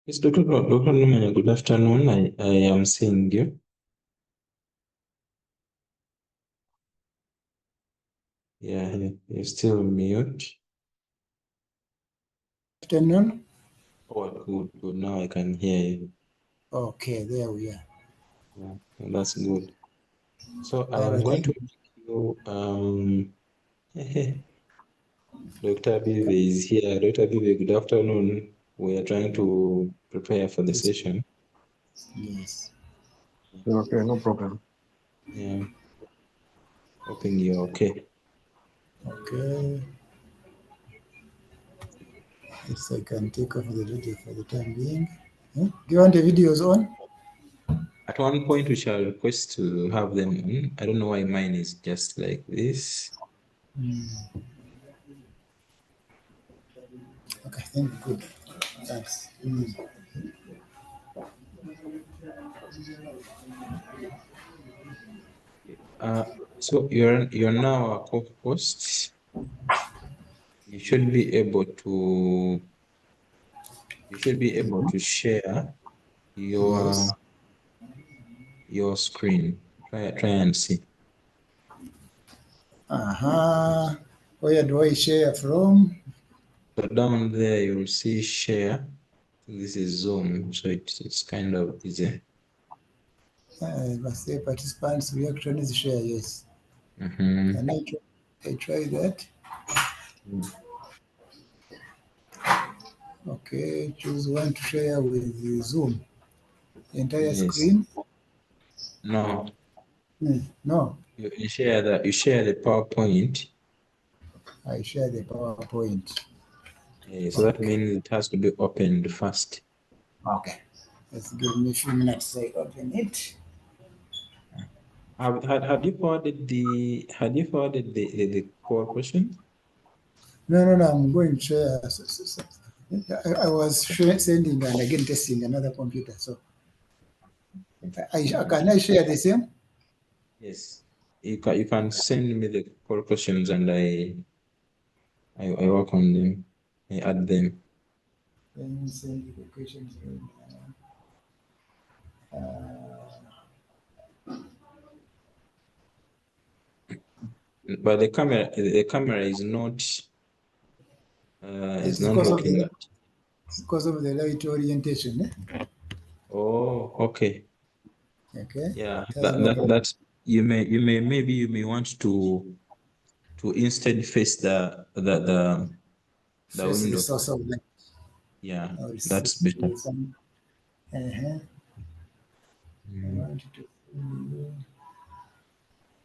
Yes, Dr. Numanya, good afternoon. I am seeing you. Yeah, you're still mute. Afternoon. Oh, good. Now I can hear you. Okay, there we are. Yeah, that's good. So I All am right. going to ask you, Dr. Bive is here. Dr. Bive, good afternoon. We are trying to prepare for the session. Yes. Okay, no problem. Yeah, hoping you're okay. Okay. Yes, I can take off the video for the time being. Do you want the videos on? At one point, we shall request to have them on. I don't know why mine is just like this. Okay, thank you. Good. Thanks. So you're now a co-host. You should be able to share Yes. your screen. Try and see. Where do I share from? So down there you'll see share. This is Zoom, so it's kind of easy. Must say participants reaction is share. Yes. Mm-hmm. Can I try that? Okay. Choose one to share with the Zoom. Entire Yes. screen. No, No. you share the PowerPoint. I share the PowerPoint. So that means it has to be opened first. Okay. Let's give me a few minutes so I open it. Had you forwarded the core question? No. I'm going to share. I was sending and again testing another computer. So can I share the same? Yes. You can send me the core questions and I work on them. I add them. Let me send you the questions. But the camera is It's not working. because of the light orientation. Oh, okay. Okay. Yeah. It has That no that problem. that maybe you may want to instead face the Face the window. source of light. Yeah, Or see that's better. some. Uh-huh. I Mm. want to.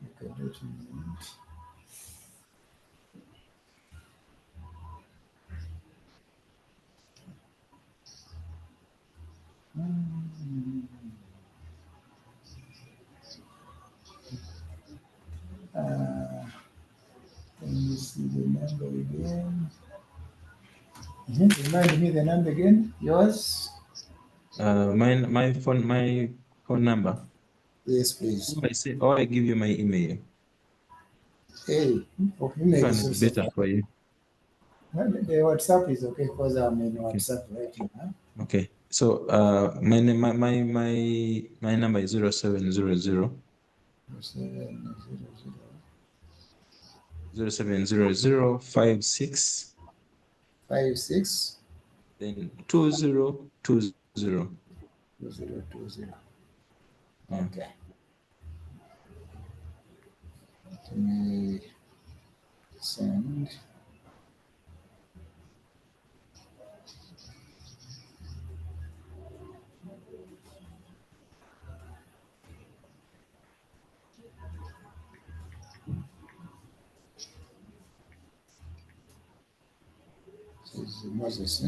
Okay, document. Uh, Let me see the number again. Remind me the number again. Yours? My phone number. Yes, please. I give you my email. Hey, Which email one is is also better fine. for you? The WhatsApp is okay because I'm in Okay. WhatsApp right now. Okay. So my name my number is 0700 0700 56 then 2020. 2020. Yeah. Okay. Let me send. This is Moses.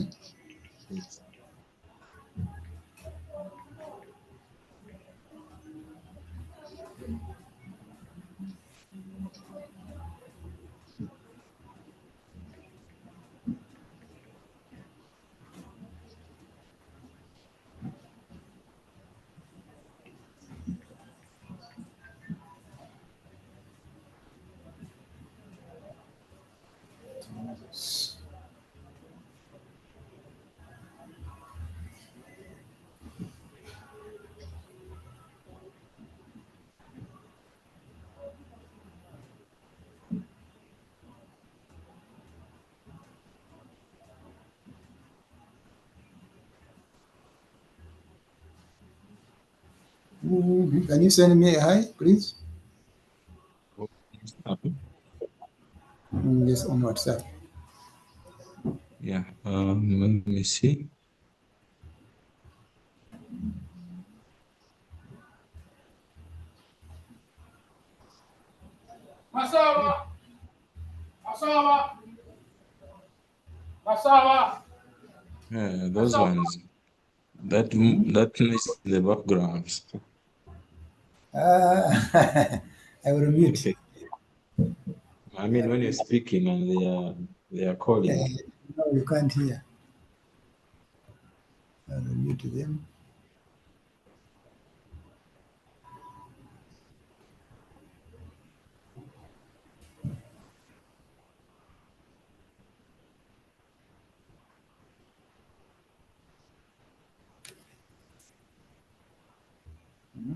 Yes. Can you send me a hi, please? Yes, on WhatsApp. Yeah. Let me see. Masawa. Masawa. Masawa. Yeah, those ones. That noise in the background. I will mute. I mean, when you're speaking and they are calling. No, you can't hear. I will mute them.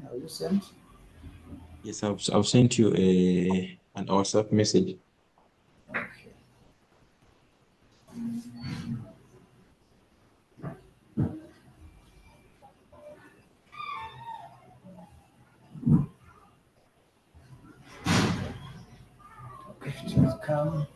Are you sent? Yes, I've sent you an WhatsApp message. Okay. Okay, it has come.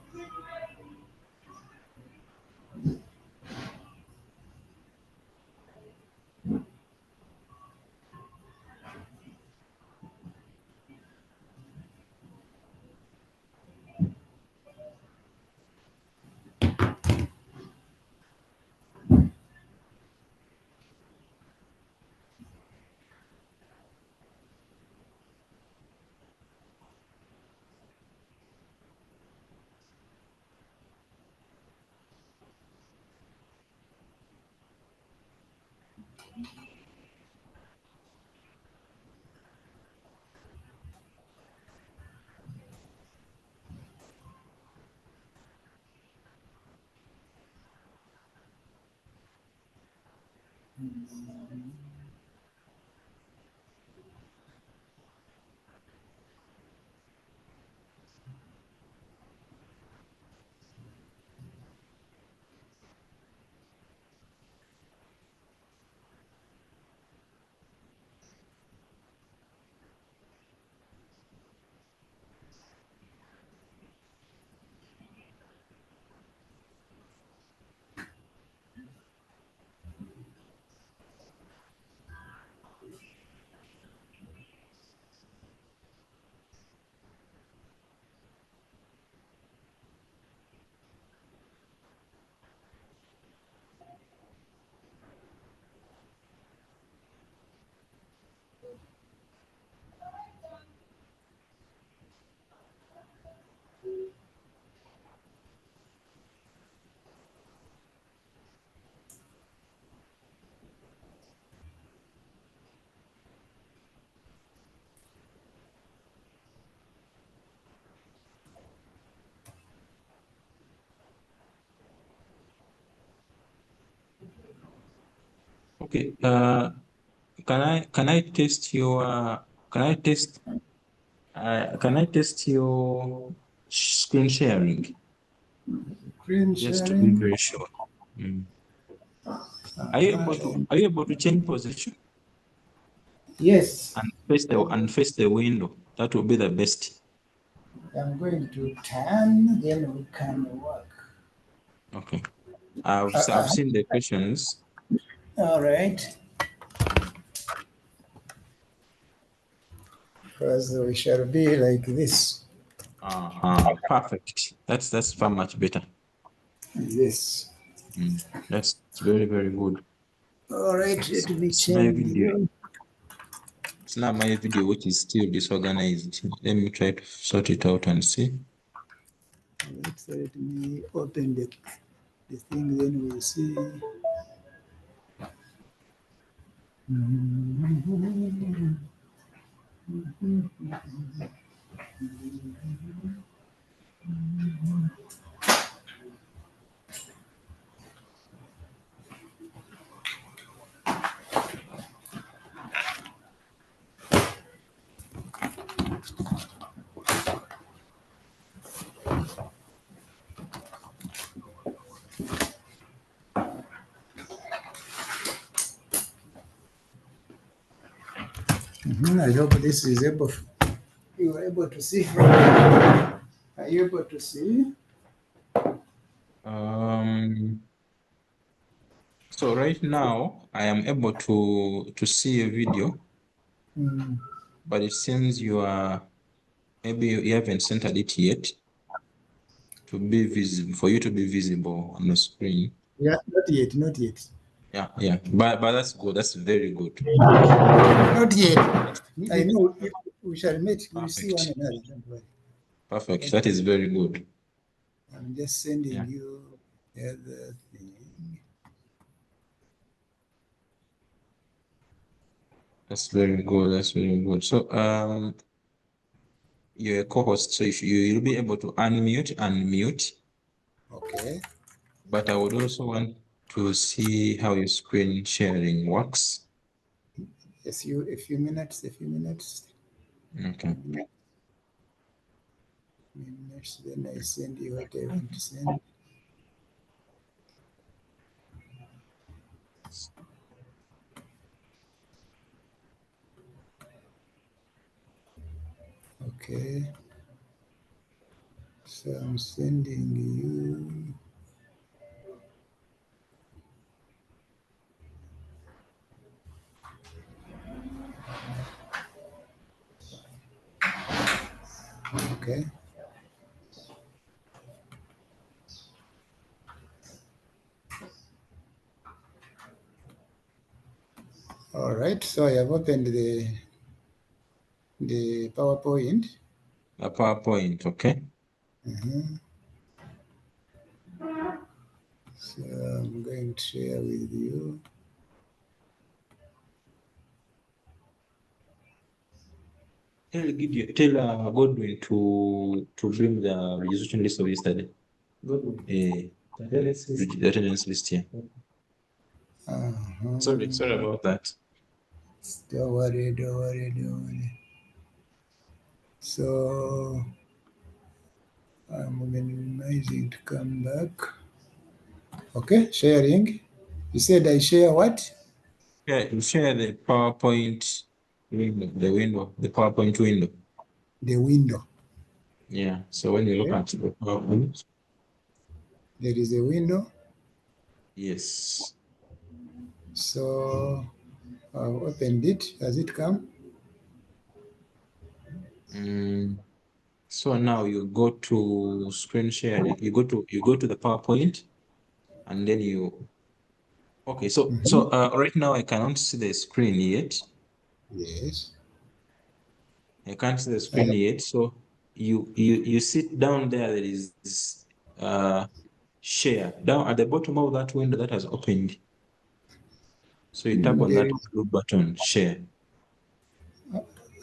Okay. Can I test your can I test your screen sharing Screen just to be sharing. very sure? Mm. Are you able to change position Yes, and face the window? That will be the best. I'm going to turn, then we can work. Okay. Uh, I've uh, seen the questions. all right. Because we shall be like this. Perfect. That's far much better. Yes. Mm. That's very, very good. All right, let me It's my change video. you. It's not my video which is still disorganized. Let me try to sort it out and see. Let me open the thing, then we'll see. I hope this is able. You are able to see. Are you able to see? So right now I am able to see a video, but it seems you are maybe you haven't centered it yet to be visible for you to be visible on the screen. Yeah, not yet, not yet. Yeah. But that's good. That's very good. Not yet. I know if we shall meet, we'll see one Perfect. another. Don't worry. Perfect. That is very good. I'm just sending Yeah. you the other thing. That's very good. That's very good. So you're a co-host, so you'll be able to unmute and mute. Okay. But I would also want to see how your screen sharing works. Yes, you a few minutes, Okay. minutes, then I send you what I want to send. Okay. So I'm sending you. Okay. All right. So I have opened the PowerPoint. A PowerPoint, okay? So I'm going to share with you. Tell Godwin to bring the registration list of yesterday. The attendance list here. Uh-huh. Sorry about that. Don't worry, don't worry, don't worry. So I'm minimizing to come back. Okay, sharing. You said I share what? Yeah, you share the PowerPoint window, the PowerPoint window. The window. Yeah. So when you look Okay. at the PowerPoint, There is a window. yes. So I've opened it. Has it come? So now you go to screen sharing. You go to the PowerPoint, and then you. Okay. So right now I cannot see the screen yet. Yes. I can't see the I screen have, yet. So you sit down there. There is share down at the bottom of that window that has opened. So you tap on there that is blue button, share.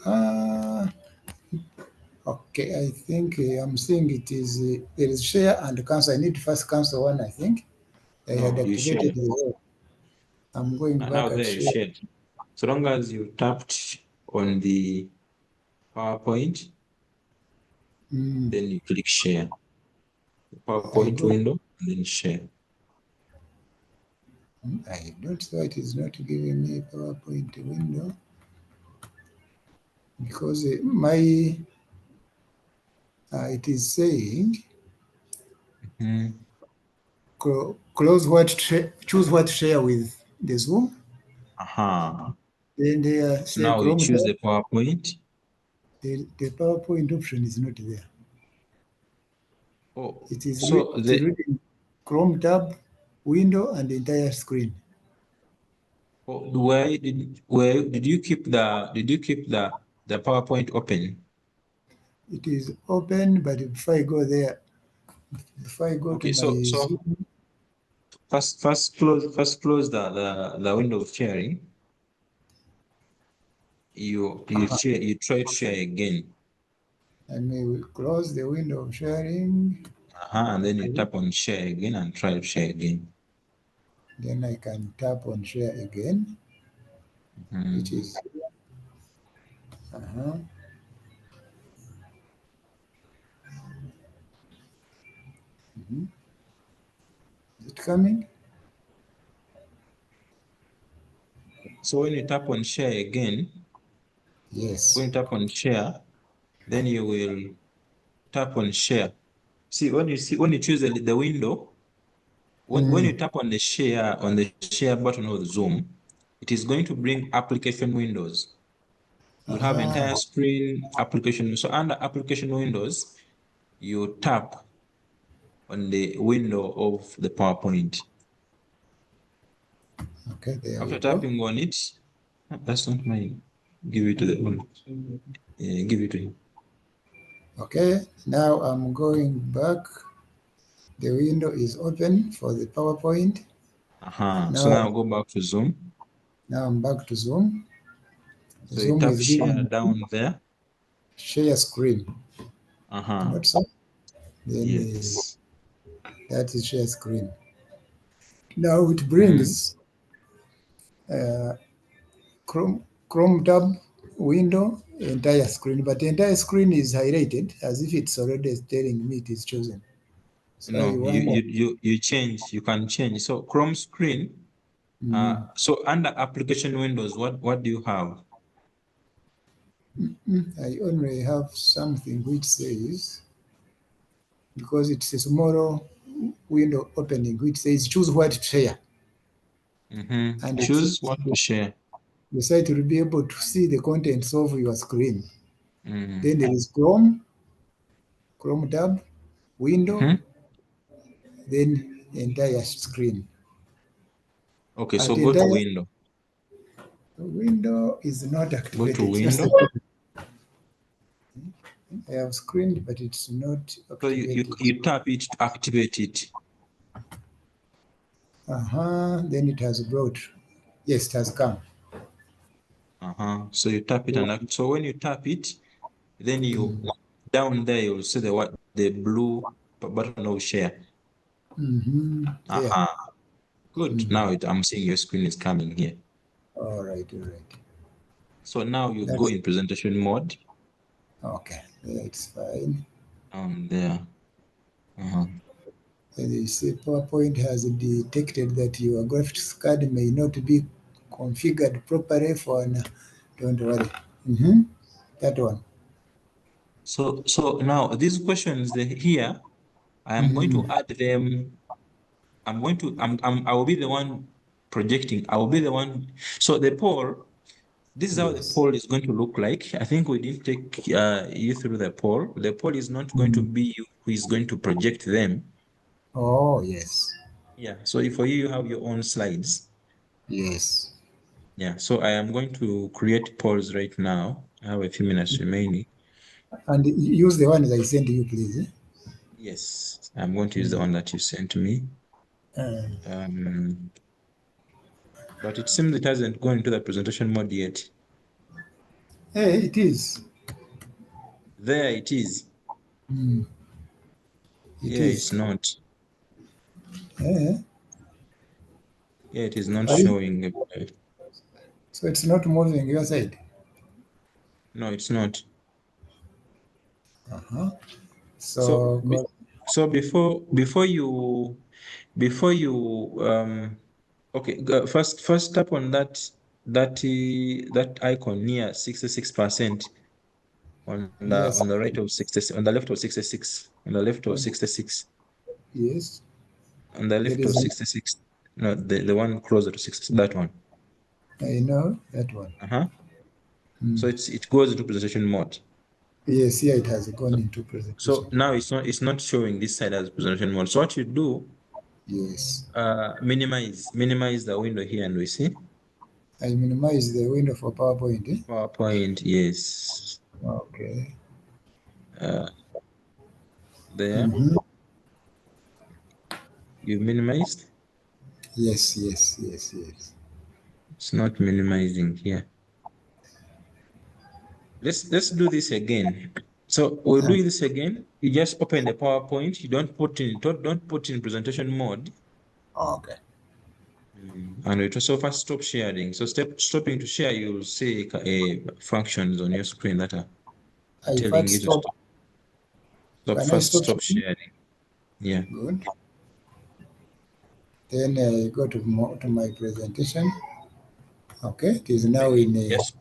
uh, okay. I think I'm seeing it is there is share and cancel. I need to first cancel one. I think I had No, you activated share. the whole. I'm going Now back at there you share. shared. So long as you tapped on the PowerPoint, Mm, then you click share. The I PowerPoint go. window, and then share. I don't know. It is not giving me PowerPoint window because my it is saying Mhm. close choose what to share with the Zoom. Aha. Then they So say now you Chrome choose tab. the PowerPoint. The PowerPoint option is not there. Oh, It is so reading Chrome tab, window, and the entire screen. where did you keep the PowerPoint open? It is open, but before I go there, before I go to Okay, my so Zoom, first close the window of sharing. You try to share again. I may close the window of sharing. And then you Okay. tap on share again and try to share again. Then I can tap on share again, which Mhm. is uh-huh. Mhm. Is it coming? So when you tap on share again, Yes. When you tap on share, then you will tap on share. See, when you choose the window, when you tap on the share button of the Zoom, it is going to bring application windows. You'll have entire screen application. So under application windows, you tap on the window of the PowerPoint. Okay, there After we go. tapping on it, that's not mine. Give it to the owner. Give it to him. Okay, now I'm going back. The window is open for the PowerPoint. So Now, now go back to Zoom. now I'm back to Zoom. So you Zoom tap is share giving down there. share screen. Not so. Then Yes. that is share screen. Now it Mhm. brings uh, Chrome tab window, entire screen, but the entire screen is highlighted as if it's already telling me it is chosen. So I No, want you change. You can change. So Chrome screen. So under application windows, what do you have? I only have something which says, because it's a small window opening which says choose what to share. And it's Choose what to share. the site will be able to see the contents of your screen. Mm. Then there is Chrome tab, window, Mhm. then entire screen. Okay, At so the go to entire window. window is not Go to activated. That's window. the problem. I have screened, but it's not So activated. you tap it to activate it. Then it has brought. Yes, it has come. So you tap it so when you tap it, then you down there you'll see the blue button of share. Yeah. Good. Now I'm seeing your screen is coming here. All right, all right. So now you go That's in presentation mode. okay. Yeah, it's fine. There. And you see, PowerPoint has detected that your graphics card may not be configured properly for now. Don't worry. That one. So now these questions here, I am going to add them. I will be the one projecting. I will be the one. So the poll, this is how the Yes. poll is going to look like. I think we didn't take you through the poll. The poll is not going to Mhm. be you who is going to project them. Oh, yes. Yeah. So for you, you have your own slides. Yes. Yeah. So I am going to create polls right now. I have a few minutes remaining. And use the ones I sent you, please. Yes. I'm going to use the one that you sent me. Uh, But it seems it hasn't gone into the presentation mode yet. hey, it is. There it is. It Yeah, it's is. not. Eh, Yeah, it is not are you- showing. so it's not moving your side. No, it's not. So So, so before you okay, first tap on that icon near 66% yes. on the right of 60, on the left of 66, on the left of On, 66, yes. on the There left is of 66. No, the one closer to 60, that one. I know that one. So it goes into presentation mode. Yes, here it has gone So, into so presentation. now it's not showing this side as presentation mode. So what you do, Yes. minimize the window here, and we see I minimize the window for PowerPoint. PowerPoint. Yes, Okay. uh, there Mhm. you minimized. Yes, yes, yes, yes. It's not minimizing here. Let's do this again. So we'll Um, do this again. You just open the PowerPoint. You don't put in presentation mode. okay. And it also first stop sharing. So stopping to share, you'll see functions on your screen that are I telling first you to stop. Can I stop stop sharing? sharing. Yeah. Good. Then I go to my presentation. Okay, it is Then now you in a. just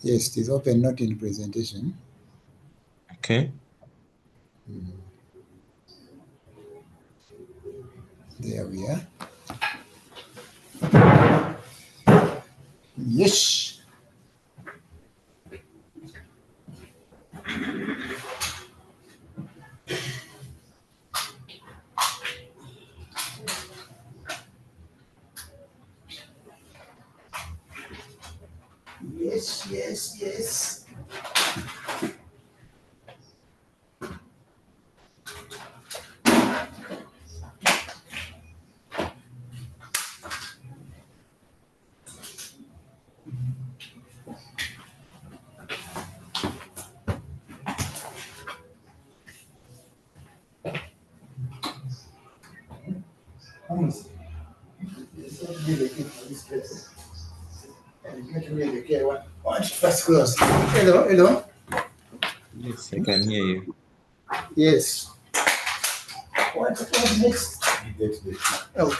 Yes, it is open, not in presentation. Okay. There we are. Yes. Yes, yes, yes. First close. Hello, hello. Yes, I can hear you. Yes. What next? Oh.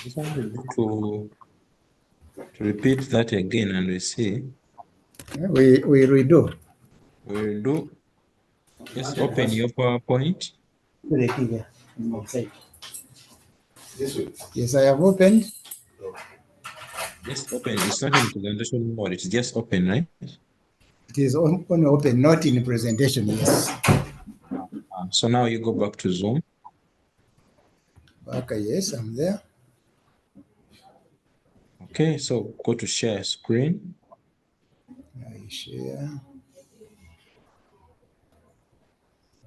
Just wanted to repeat that again and we see. We redo. We'll do. Just open your PowerPoint. Yes, I have opened. Just open. It's not in presentation mode. It's just open, right? It is on open, not in presentation. Yes. So now you go back to Zoom. Okay, yes, I'm there. Okay, so go to share screen. I share.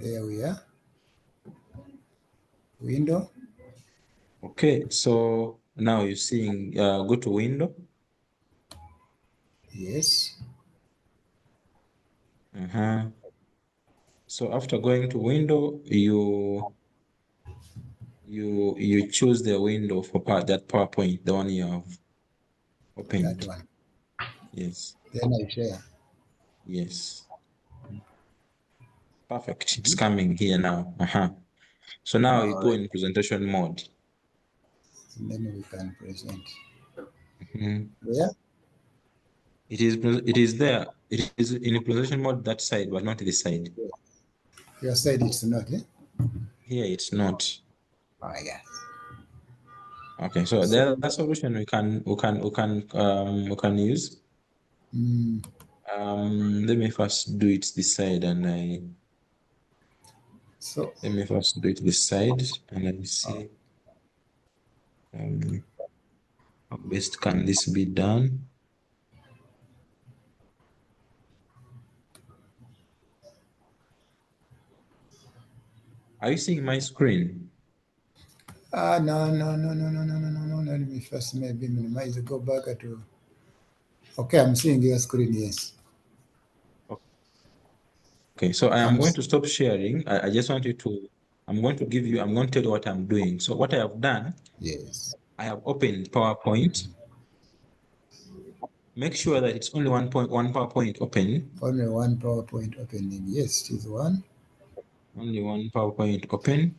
There we are. Window. Okay, so now you're seeing, go to window. Yes. So after going to window, you choose the window for that PowerPoint, the one you have opened. That one. Yes. Then I share. Yes. Perfect. It's coming here now. So now you go in presentation mode. And then we can present. Mhm. Where? It is there. It is in presentation mode that side, but not this side. Your side it's not, eh? Here it's not. Oh yeah. Okay, so the other solution we can use. Let me first do it this side and let me first do it this side and then see how best can this be done. Are you seeing my screen? No. Let me first maybe minimize. Go back to. Okay, I'm seeing your screen. Yes. Okay, so I am going to stop sharing. I just want you to. I'm going to tell you what I'm doing. So what I have done. Yes. I have opened PowerPoint. Make sure that it's only one PowerPoint open. Only one PowerPoint opening. Yes, it is one. Only one PowerPoint open.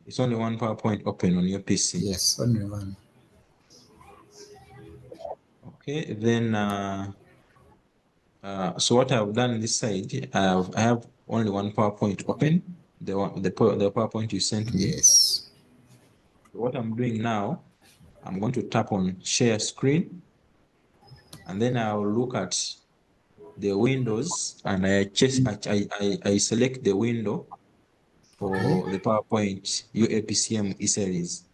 It's only one PowerPoint open on your PC. Yes, only one. Okay, then so what I've done on this side, I have only one PowerPoint open. The PowerPoint you sent me. Yes. What I'm doing now, I'm going to tap on share screen, and then I'll look at the windows, and I select the window for the PowerPoint UAPCM e-series.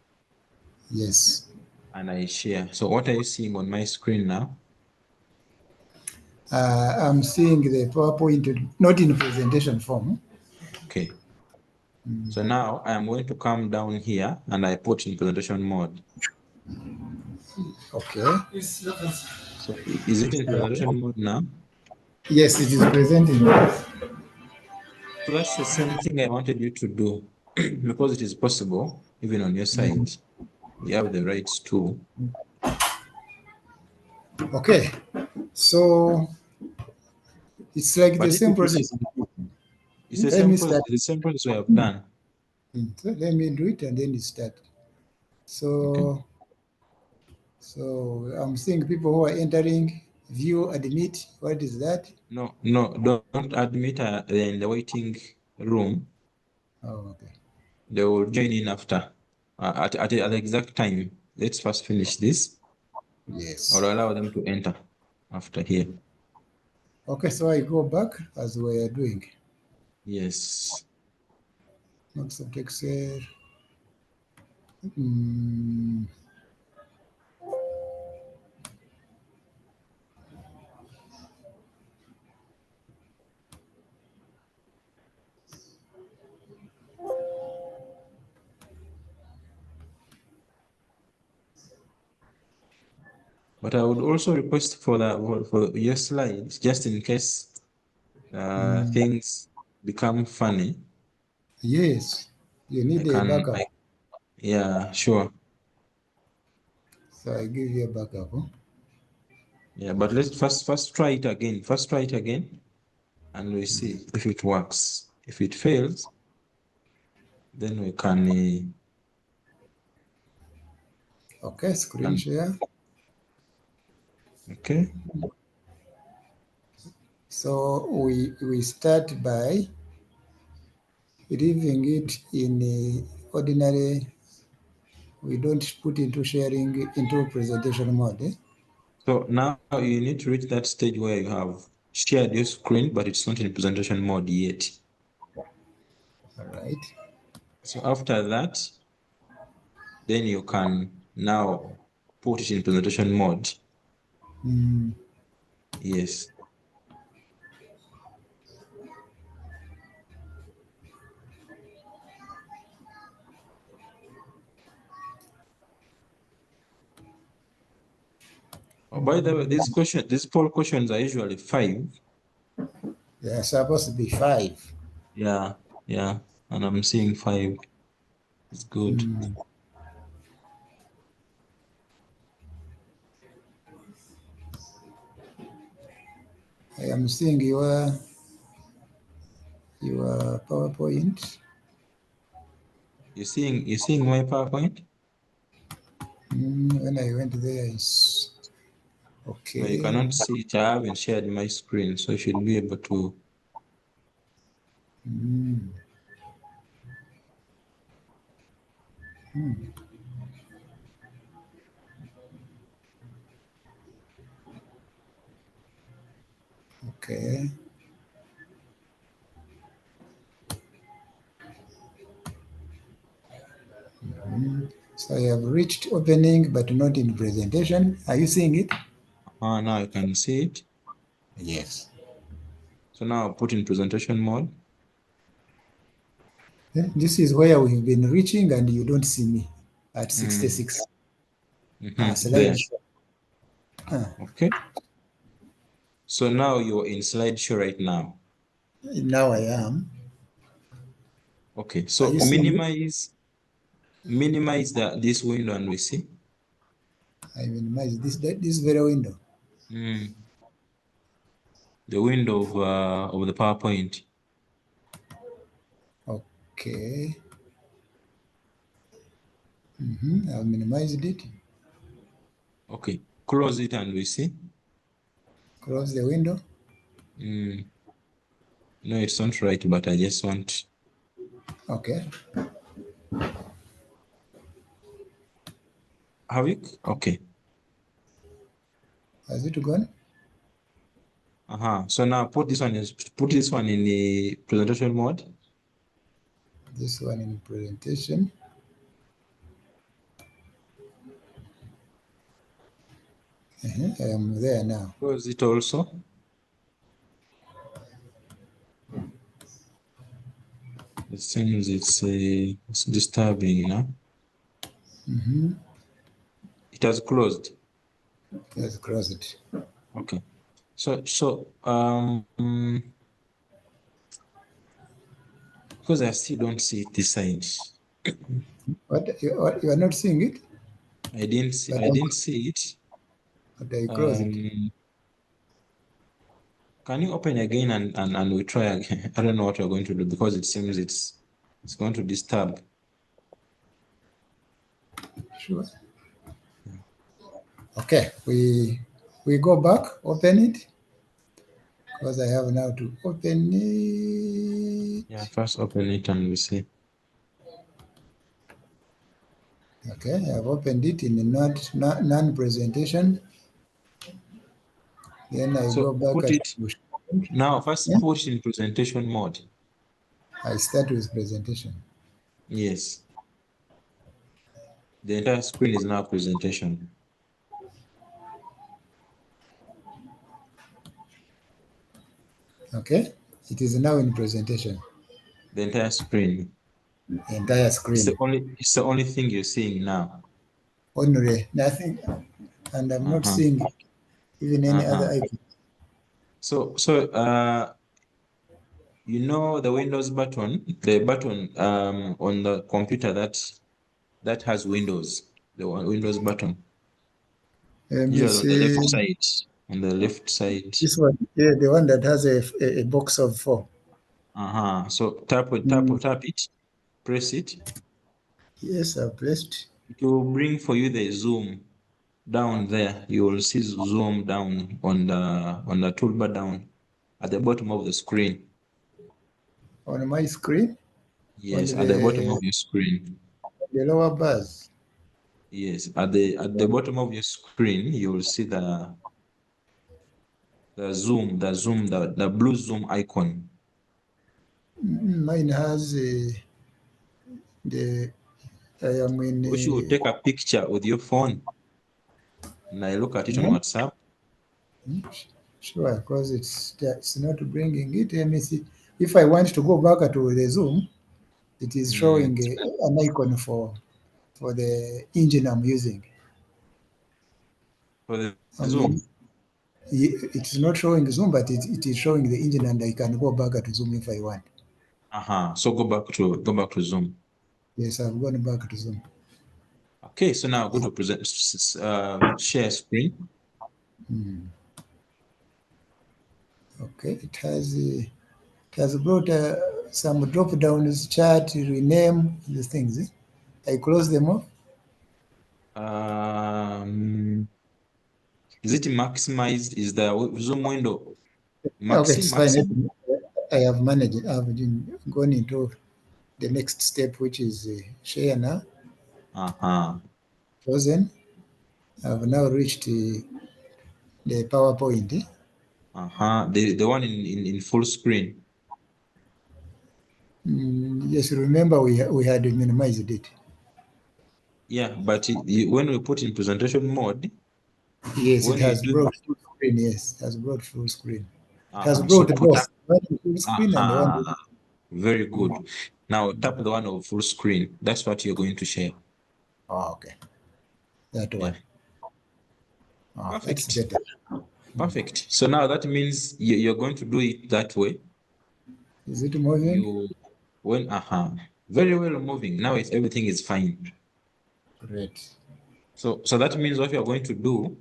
Yes. And I share. So what are you seeing on my screen now? I'm seeing the PowerPoint not in presentation form. Okay. So now I am going to come down here and I put in presentation mode. Okay. So is it in presentation mode now? Yes, it is presenting. So that's the same thing I wanted you to do because it is possible, even on your side. You have the rights to. Okay. So it's like But the if same it is, process. It's the Let same me process. start. The same process we have done. So let me do it and then you start. So, so I'm seeing people who are entering, view, admit. What is that? No, don't admit. They're in the waiting room. Oh, okay. They will join in after at the exact time. Let's first finish this. Yes. Or allow them to enter after here. Okay, so I go back as we are doing. Yes. Not subject say. Mm, But I would also request for for your slides, just in case things become funny. yes, you I need a can, backup. yeah, sure. So I give you a backup. Huh? Yeah, but let's first try it again. First try it again, and we see if it works. If it fails, then we Okay, screen can share. okay. So we start by leaving it in ordinary. We don't put into sharing into presentation mode. So now you need to reach that stage where you have shared your screen, but it's not in presentation mode yet. All right. So after that, then you can now put it in presentation mode. Mm, Yes. Oh, by the way, these poll questions are usually 5. they are supposed to be 5. Yeah, yeah. And I'm seeing 5. It's good. Mm, I am seeing your PowerPoint. You seeing my PowerPoint? When I went there, it's No, you okay. cannot see it. I haven't shared my screen, so you should be able to. Mm, mm, okay. So I have reached opening, but not in presentation. Are you seeing it? Now you can see it. Yes. So now I'll put in presentation mode. This is where we've been reaching, and you don't see me at Mm. 66. There. Slideshow. Okay. So now you're in slideshow right now. Now I am. Okay. Are So you seeing it? minimize this window and we see. I minimize this very window. Mm. The window of the PowerPoint. Okay. I've minimized it. Okay. Close it and we see. Close the window. Mm. No, it's not right, but I just want. Okay. Have you? Okay. Has it gone? So now put this one in the presentation mode. This one in presentation. I am there now. Close it also. It seems it's disturbing, you know. It has closed. Let's close it. Okay. So because I still don't see it this side. What, you are not seeing it? I didn't see it. But I close it. Um Can you open again and we try again? I don't know what we're going to do because it seems it's going to disturb. Sure. Okay, we go back, open it, because I have now to open it. Yeah, first open it and we see. Okay, I've opened it in the non-presentation. Then I So go back put it to now. First yeah? put it in presentation mode. I start with presentation. Yes. The entire screen is now presentation. Okay, it is now in presentation. The entire screen. The entire screen. It's the only thing you're seeing now. Only nothing, and I'm not Uh-huh. seeing even any other Uh-huh. icon. So you know the Windows button, the button on the computer that has Windows, the Windows button. Let me Usually on the left see side. On the left side. this one. Yeah, the one that has a box of 4. Uh-huh. So tap it, press it. Yes, I've pressed. It will bring for you the zoom down there. You will see zoom down on the toolbar down at the bottom of the screen. On my screen, on Yes, at the bottom of the your screen. lower bars. Yes, at the bottom of your screen, you will see the blue zoom icon. Mine has the I am in Which you will take a picture with your phone. And I look at it on yeah, WhatsApp. sure, because it's not bringing it. Let me see. If I want to go back to the Zoom, it is Mm, showing an icon for the engine I'm using. for the I mean, zoom. it is not showing Zoom, but it is showing the engine, and I can go back to Zoom if I want. Uh-huh. So go back to Zoom. Yes, I've gone back to Zoom. Okay, so now go to present share screen. Hmm. Okay, it has brought some drop downs, chat, rename, these things. I close them off. Um, is it maximized? Is the zoom window Okay, maxi it's fine. maxi? I have managed it. I've gone into the next step, which is share now. Uh-huh. Frozen. I've now reached the PowerPoint. Uh-huh. The one in full screen. Yes, remember we had minimized it. Yeah, but when we put in presentation mode, Yes, it when you has do brought full screen. Yes, it has brought full screen. It has uh-huh. So brought put both one in full screen and the one. uh-huh. Very good. Now tap the one of full screen. That's what you're going to share. Oh, okay, that Yeah. one. Oh, that's Perfect. better. Perfect. So now that means you're going to do it that way. Is it moving? You when very well moving. Now it's everything is fine. Great. So that means what you're going to do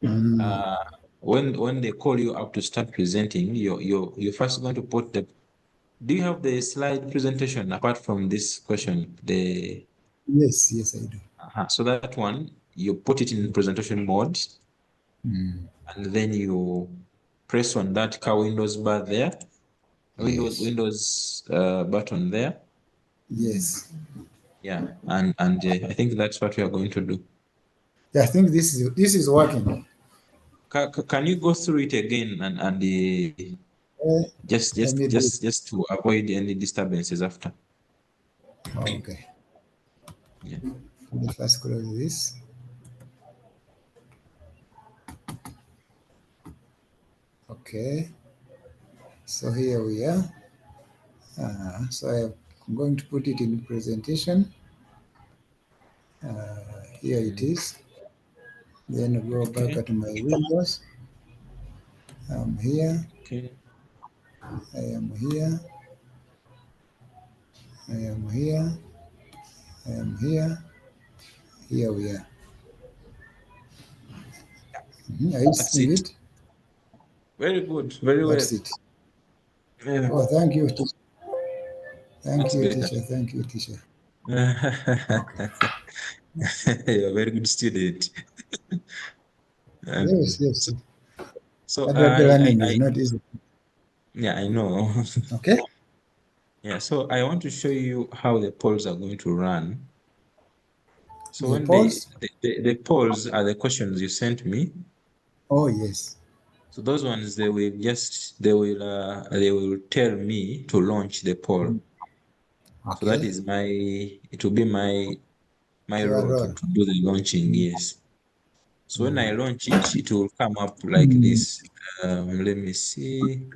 Mm, uh when they call you up to start presenting, you're first going to put the do you have the slide presentation apart from this question? The yes, yes, I do. so that one you put it in presentation mode Mm, and then you press on that car Windows bar there, yes, Windows button there. yes. Yeah, and I think that's what we are going to do. Yeah, I think this is working. Can you go through it again and Uh, let me do it. just to avoid any disturbances after? Okay. Yeah. Let me first close this. Okay. So here we are. So I'm going to put it in presentation. Here it Mm, is. Then go back okay. to my Windows. I'm here. Okay. I am here. I am here. I am here. Here we are. Are you That's seeing it. it? Very good. Very well. That's it. Yeah. Oh, thank you. Teacher. Thank That's you, better. teacher. Thank you, teacher. You're a very good student. Yes, So, yes. so Adult learning is not easy. yeah, I know. Okay. Yeah, so I want to show you how the polls are going to run. So The when polls. the polls are the questions you sent me. Oh, yes. So those ones they will tell me to launch the poll. So that Okay. is it will be my Your role role. to do the launching, yes. So when I launch it, it will come up like Mm. this. Let me see.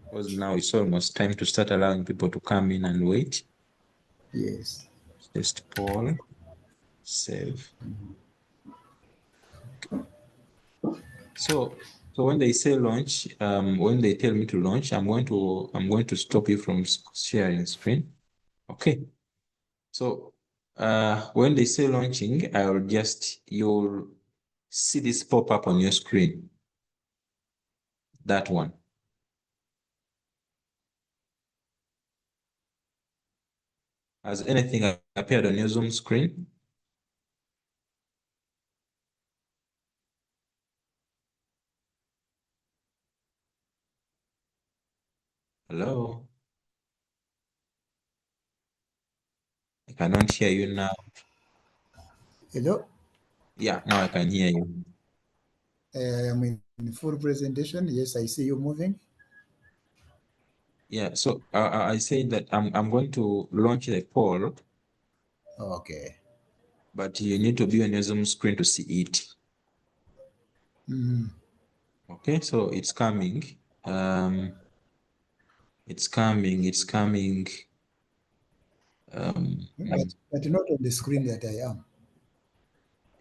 Because now it's almost time to start allowing people to come in and wait. Yes. Test poll, save. So when they say launch, when they tell me to launch, I'm going to stop you from sharing screen. Okay. So when they say launching, you'll see this pop up on your screen. That one. Has anything appeared on your Zoom screen? Hello? I cannot hear you now. Hello. Yeah, now I can hear you. I am in full presentation. Yes, I see you moving. Yeah, so I said that I'm going to launch the poll, Okay. but you need to be on your Zoom screen to see it. Mm. Okay, so it's coming. It's coming. It's coming. But not on the screen that I am.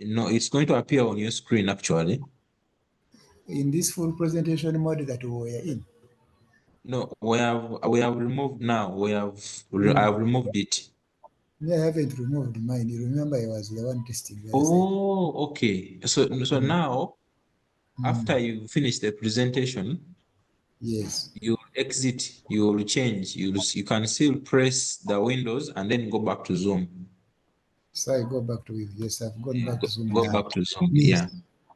No, it's going to appear on your screen actually. In this full presentation mode that we were in. No, we have removed now. Mm. I've removed it. Me, I haven't removed mine. You remember I was the one testing the other side. Oh, okay. So now Mm. after you finish the presentation, Yes. you exit, you will change. You can still press the Windows and then go back to Zoom. So I go back to it. Yes, I've gone Yeah, back to Zoom go now. back to Zoom. Yes. Yeah.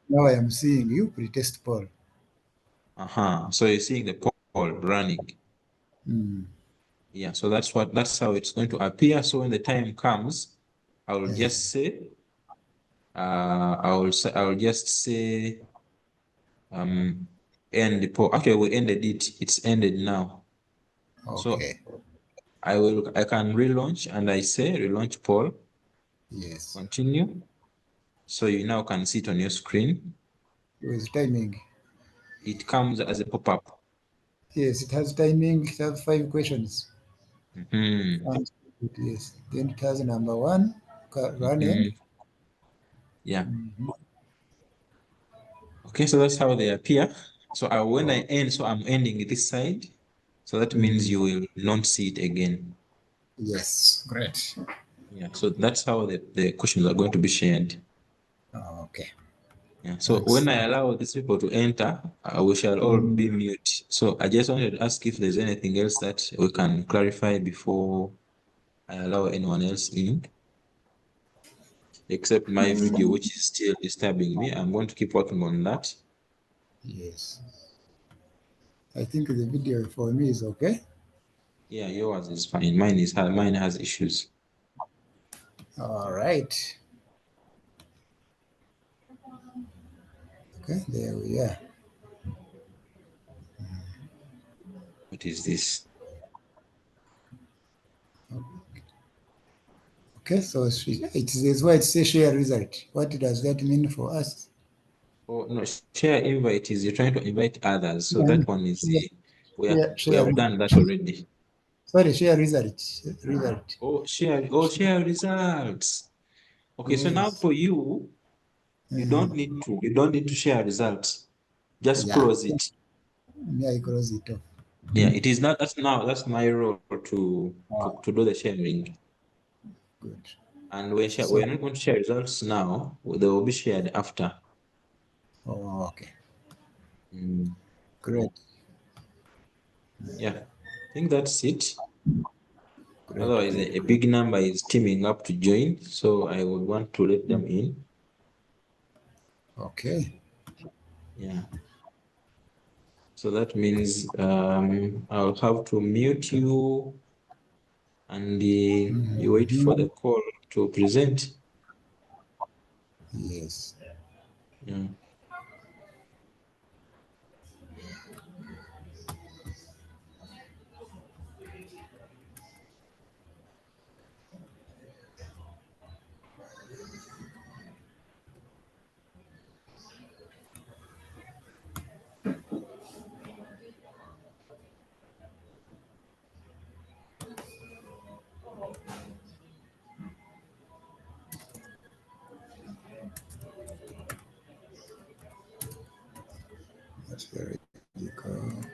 Now I am seeing you pre-test poll. So you're seeing the poll running. Mm. Yeah, so that's how it's going to appear. So when the time comes, I will Yeah. just say, I will just say, end the poll. Actually, we ended it. It's ended now. So Okay. I can relaunch and I say relaunch poll, Yes. continue. So you now can see it on your screen. With timing. It comes as a pop-up. Yes, it has timing. It has 5 questions. Mhm. Yes. Then it has number one, run end. Mhm. Yeah. Okay, so that's how they appear. So when I end, so I'm ending this side. So that means you will not see it again. Yes. Great. Yeah. So that's how the questions are going to be shared. Okay. Yeah. So when Thanks. I allow these people to enter, we shall all be mute. So I just wanted to ask if there's anything else that we can clarify before I allow anyone else in, except my video, which is still disturbing me. I'm going to keep working on that. Yes. I think the video for me is okay. Yeah, yours is fine. Mine has issues. All right. Okay, there we are. What is this? Okay, so it is why it says share result. What does that mean for us? Oh no, share invite is you're trying to invite others. So Um, that one is share, we share, have done that already. sorry, share result. Result. Oh, share results. Okay, so now Yes. for you, you don't need to share results. Just Yeah. close it. Me, I close it off. Yeah, it is not that's my role to do the sharing. Good. And So we're not going to share results now, they will be shared after. Oh, okay. Mm, Great. yeah, I think that's it. Great. Otherwise, a big number is teaming up to join, so I would want to let them in. Okay. Yeah. So that means I'll have to mute you and you wait for the call to present. Yes. Yeah. That's very difficult.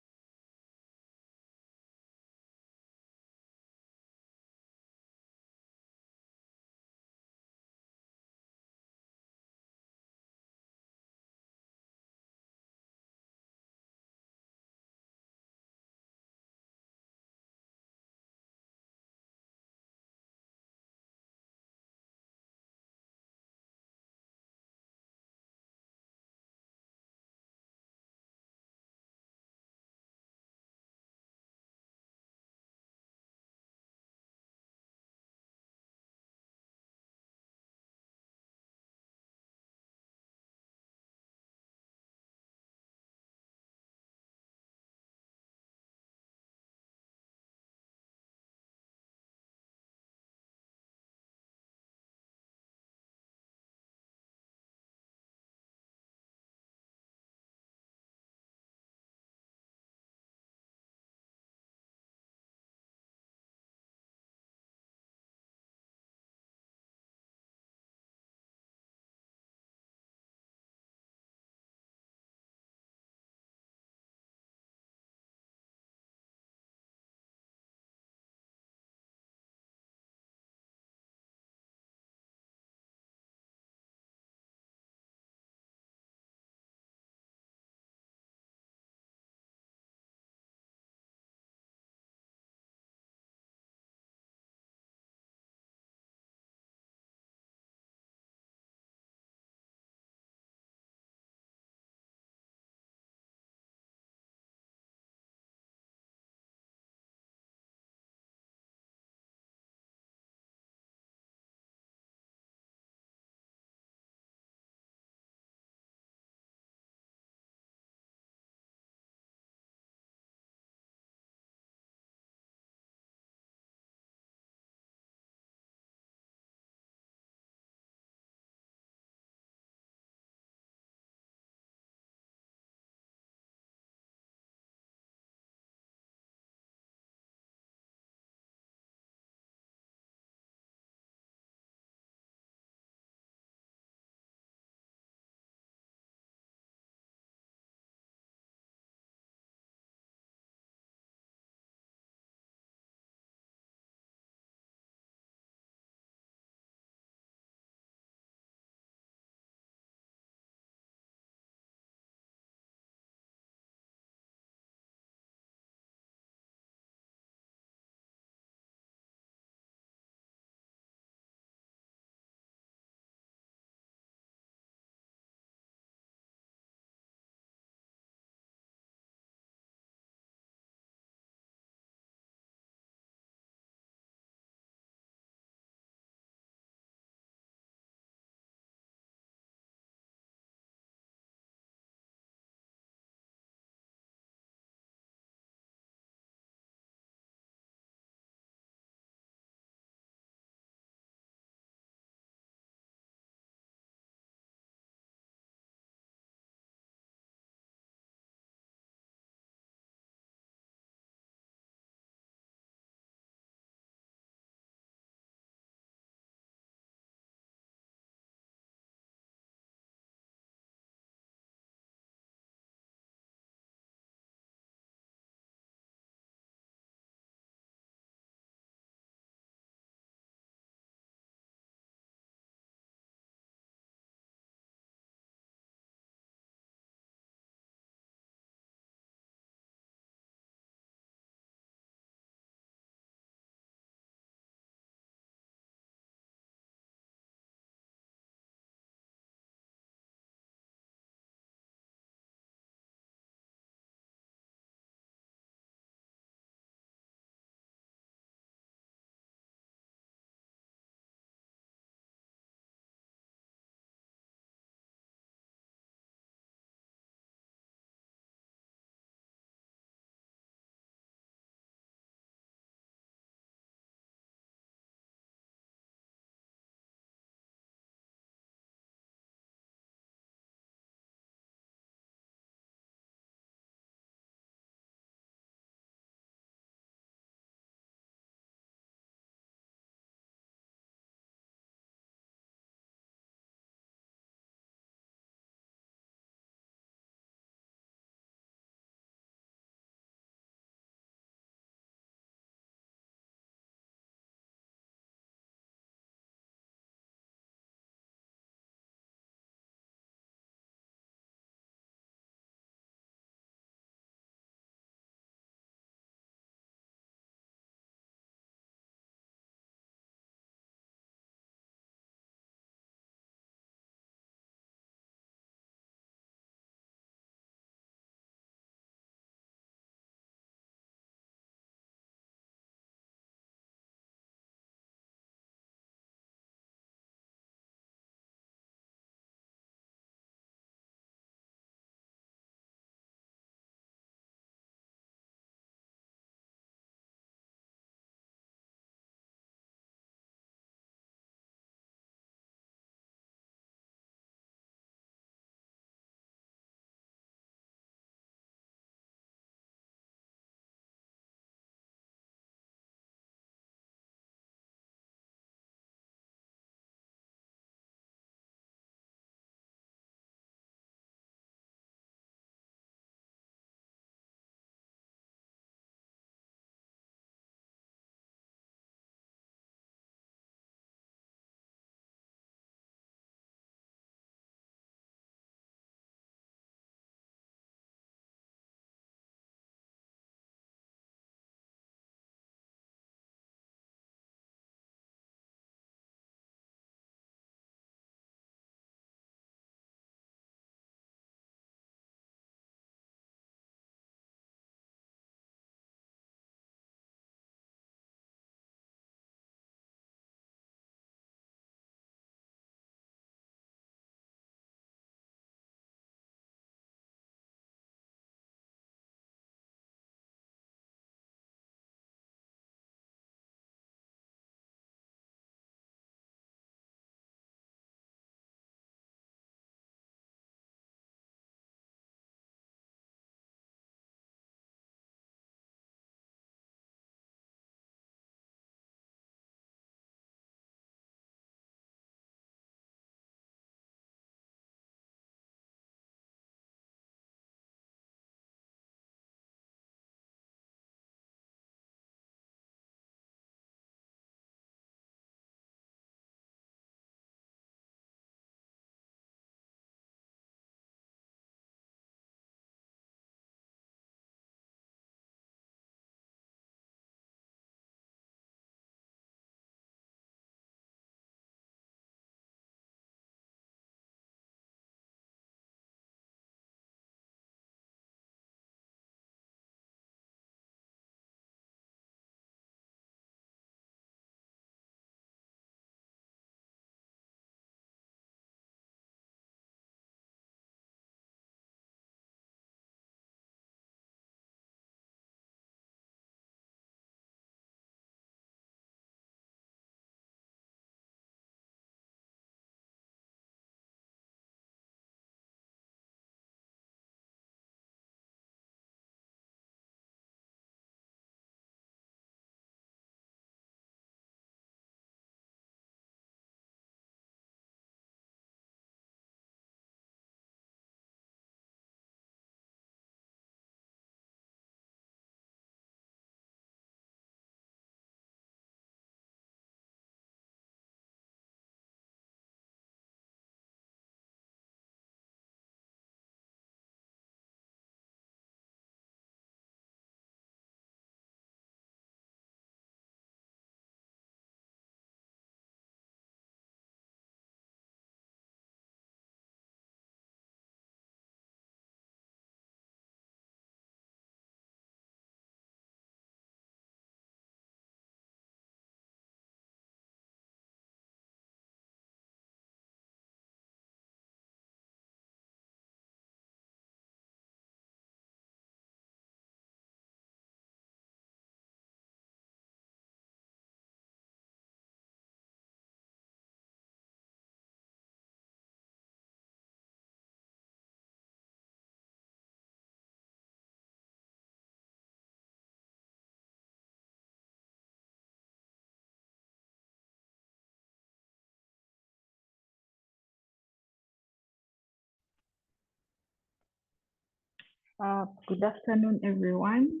Good afternoon, everyone.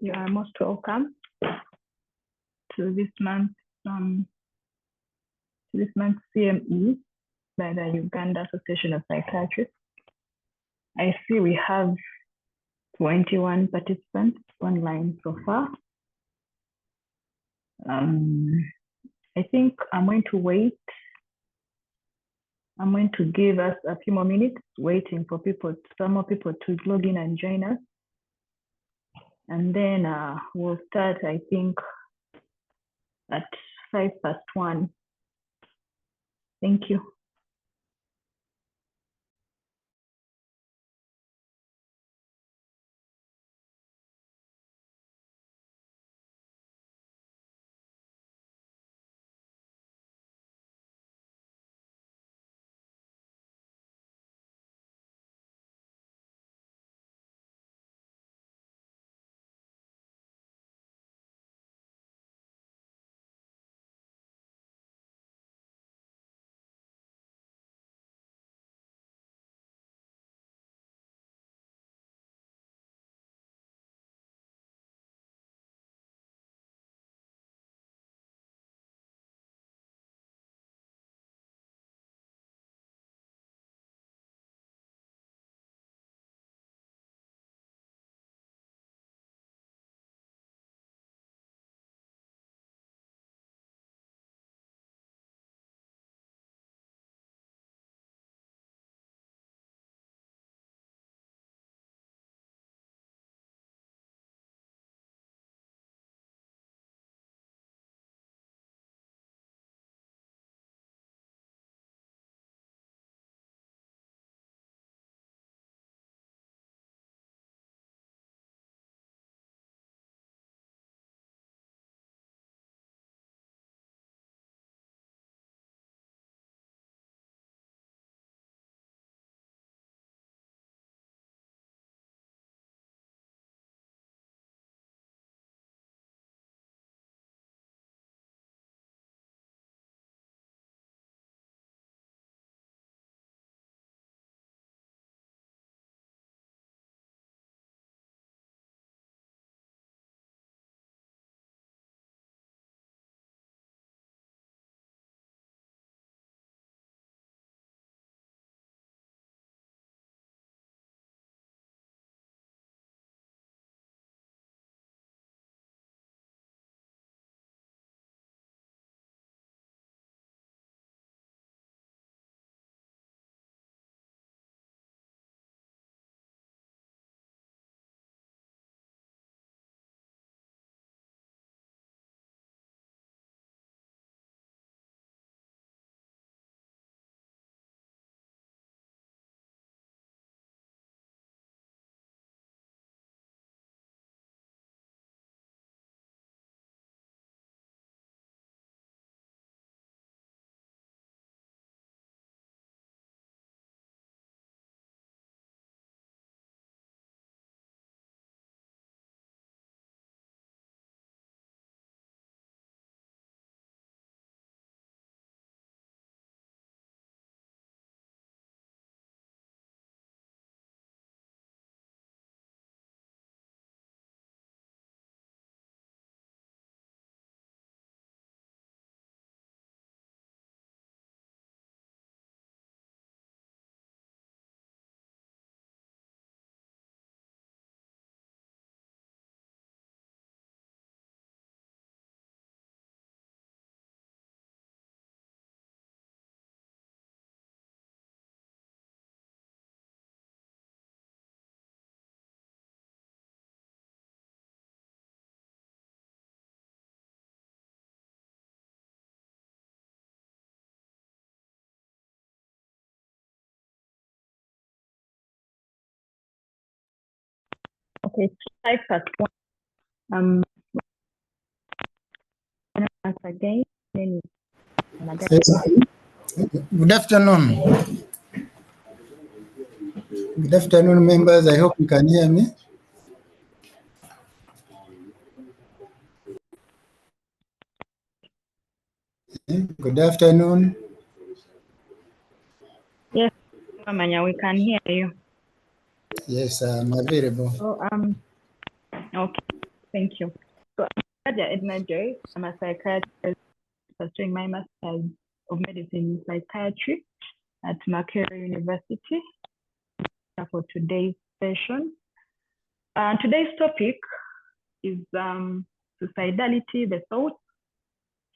You are most welcome to this month's CME by the Uganda Association of Psychiatrists. I see we have 21 participants online so far. I think I'm going to wait. I'm going to give us a few more minutes waiting for some more people to log in and join us. And then we'll start, I think, at 1:05. Thank you. Okay, 1:05. Once again, then Good afternoon. Good afternoon, members. I hope you can hear me. Good afternoon. Yes, Mamanya, we can hear you. Yes, I'm available. So, okay, thank you. So, I'm Nadia Edna Joy. I'm a psychiatrist pursuing my Master's of Medicine in Psychiatry at Makerere University for today's session. Today's topic is suicidality, the thoughts,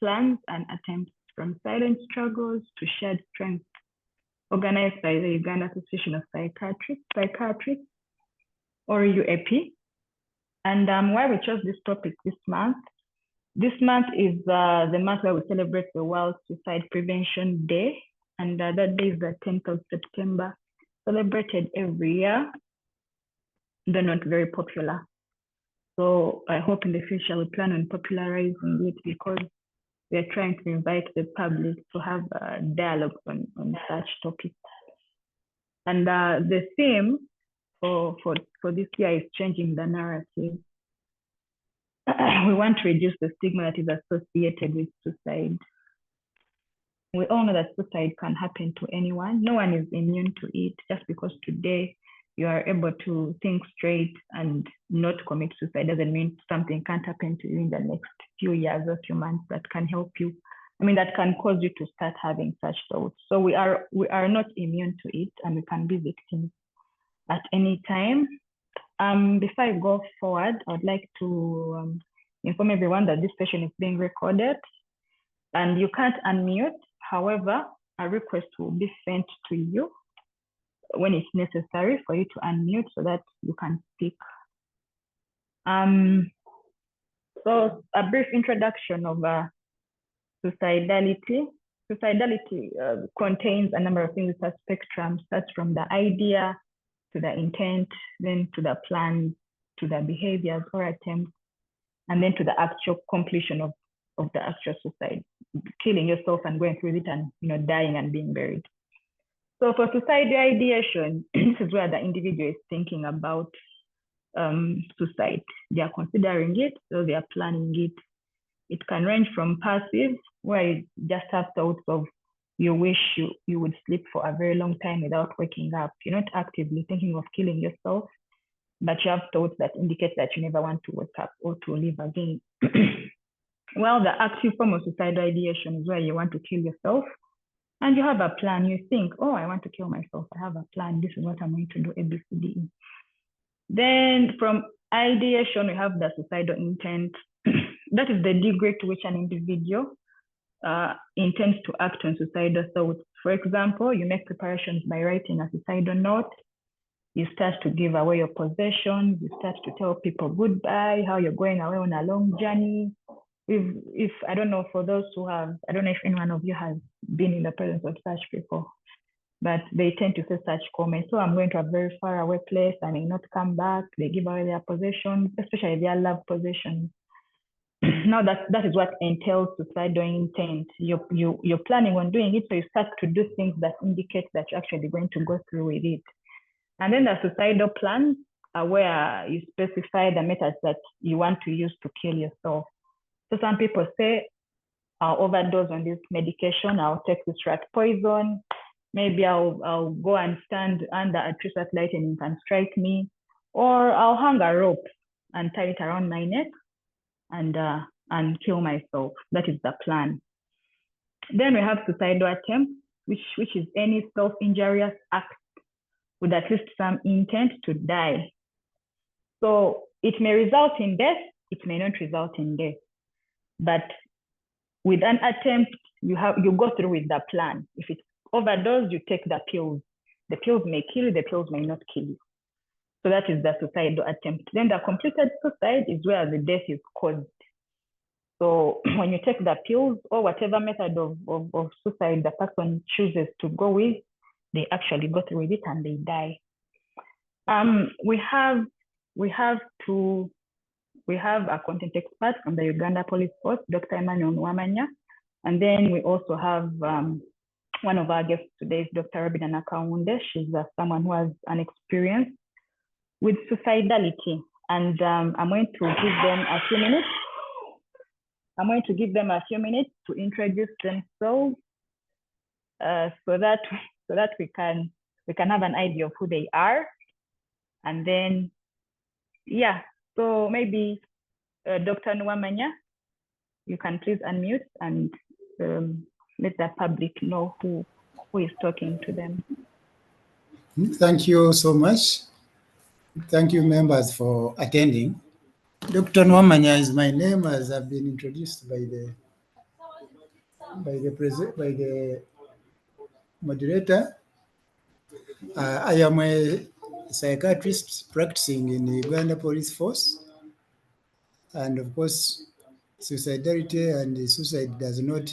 plans, and attempts from silent struggles to shared strength, organized by the Uganda Association of Psychiatrists, or UAP. And why we chose this topic this month is the month where we celebrate the World Suicide Prevention Day. And that day is the 10th of September, celebrated every year, though not very popular. So I hope in the future we plan on popularizing it, because we are trying to invite the public to have a dialogue on such topics. And the theme for this year is changing the narrative. We want to reduce the stigma that is associated with suicide. We all know that suicide can happen to anyone. No one is immune to it. Just because today you are able to think straight and not commit suicide doesn't mean something can't happen to you in the next few years or few months that can help you. I mean, that can cause you to start having such thoughts. So we are not immune to it, and we can be victims at any time. Before I go forward, I would like to inform everyone that this session is being recorded and you can't unmute. However, a request will be sent to you when it's necessary for you to unmute so that you can speak. So a brief introduction of suicidality. Suicidality contains a number of things. It's a spectrum, starts from the idea to the intent, then to the plan, to the behaviors or attempts, and then to the actual completion of the actual suicide, killing yourself and going through it and dying and being buried. So for suicidal ideation, this is where the individual is thinking about suicide. They are considering it, so they are planning it. It can range from passive, where you just have thoughts of you wish you would sleep for a very long time without waking up. You're not actively thinking of killing yourself, but you have thoughts that indicate that you never want to wake up or to live again. Well, the active form of suicidal ideation is where you want to kill yourself and you have a plan. You think, oh, I want to kill myself. I have a plan. This is what I'm going to do, A, B, C, D, E. Then from ideation, we have the suicidal intent. That is the degree to which an individual intends to act on suicidal thoughts. For example, you make preparations by writing a suicidal note. You start to give away your possessions. You start to tell people goodbye, how you're going away on a long journey. If I don't know, for those who have, I don't know if any one of you has been in the presence of such people, but they tend to say such comments. So I'm going to a very far away place. I may not come back. They give away their possessions, especially their loved possessions. Now that is what entails suicidal intent. You're planning on doing it, so you start to do things that indicate that you're actually going to go through with it. And then the suicidal plans are where you specify the methods that you want to use to kill yourself. So some people say, I'll overdose on this medication, I'll take this rat poison, maybe I'll go and stand under a tree at light and it can strike me, or I'll hang a rope and tie it around my neck and kill myself. That is the plan. Then we have suicidal attempt, which is any self-injurious act with at least some intent to die. So it may result in death, it may not result in death. But with an attempt, you go through with the plan. If it's overdose, you take the pills. The pills may kill you, the pills may not kill you. So that is the suicidal attempt. Then the completed suicide is where the death is caused. So when you take the pills or whatever method of suicide the person chooses to go with, they actually go through with it and they die. We have a content expert from the Uganda Police Force, Dr. Emmanuel Nwamanya. And then we also have one of our guests today is Dr. Robina Nakawunde. She's someone who has an experience with suicidality. And I'm going to give them a few minutes. I'm going to give them a few minutes to introduce themselves so that we can have an idea of who they are. And then, yeah, so maybe Dr. Nwamanya, you can please unmute and let the public know who is talking to them. Thank you so much. Thank you, members, for attending. Dr. Nwamanya is my name, as I've been introduced by the moderator. I am a psychiatrist practicing in the Uganda Police Force, and of course, suicidality and suicide does not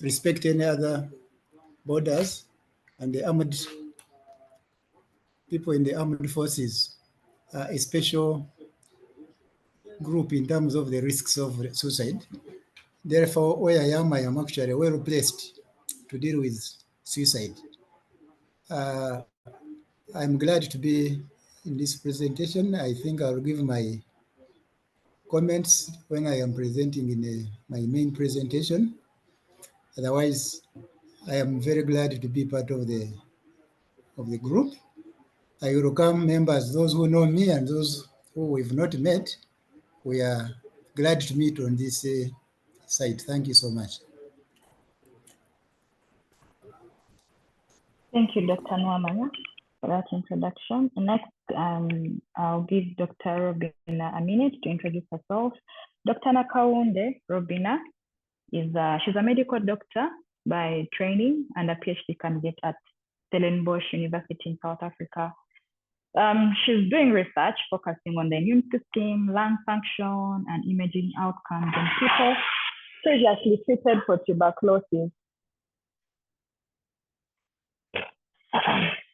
respect any other borders, and the armed people in the armed forces are a special group in terms of the risks of suicide. Therefore, where I am actually well placed to deal with suicide. I'm glad to be in this presentation. I think I'll give my comments when I am presenting in my main presentation. Otherwise, I am very glad to be part of the group. I welcome members, those who know me and those who we've not met. We are glad to meet on this site. Thank you so much. Thank you, Dr. Nwamanya, for that introduction. Next, I'll give Dr. Robina a minute to introduce herself. Dr. Nakaunde Robina is she's a medical doctor by training and a PhD candidate at Stellenbosch University in South Africa. She's doing research focusing on the immune system, lung function, and imaging outcomes in people previously treated for tuberculosis.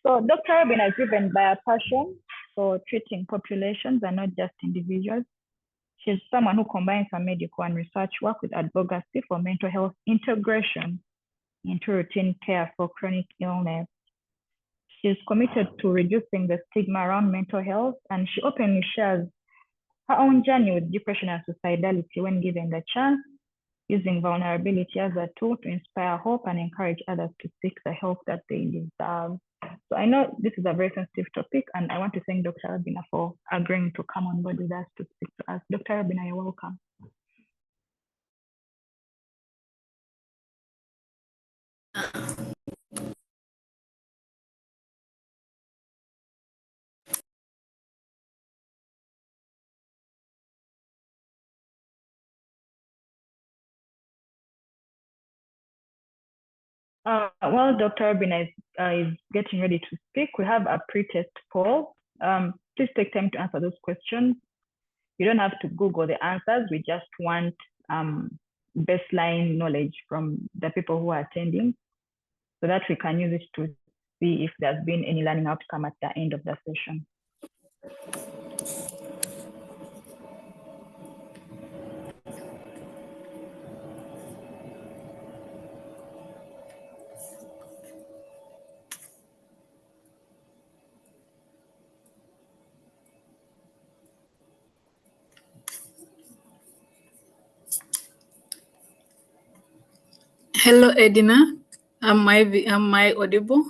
So Dr. Robina is driven by a passion for treating populations and not just individuals. She's someone who combines her medical and research work with advocacy for mental health integration into routine care for chronic illness. She's committed to reducing the stigma around mental health, and she openly shares her own journey with depression and suicidality when given the chance, using vulnerability as a tool to inspire hope and encourage others to seek the help that they deserve. So I know this is a very sensitive topic, and I want to thank Dr. Robina for agreeing to come on board with us to speak to us. Dr. Robina, you're welcome. While Dr. Robina is getting ready to speak, we have a pre-test poll. Please take time to answer those questions. You don't have to Google the answers. We just want baseline knowledge from the people who are attending so that we can use it to see if there's been any learning outcome at the end of the session. Hello, Edina. Am I audible?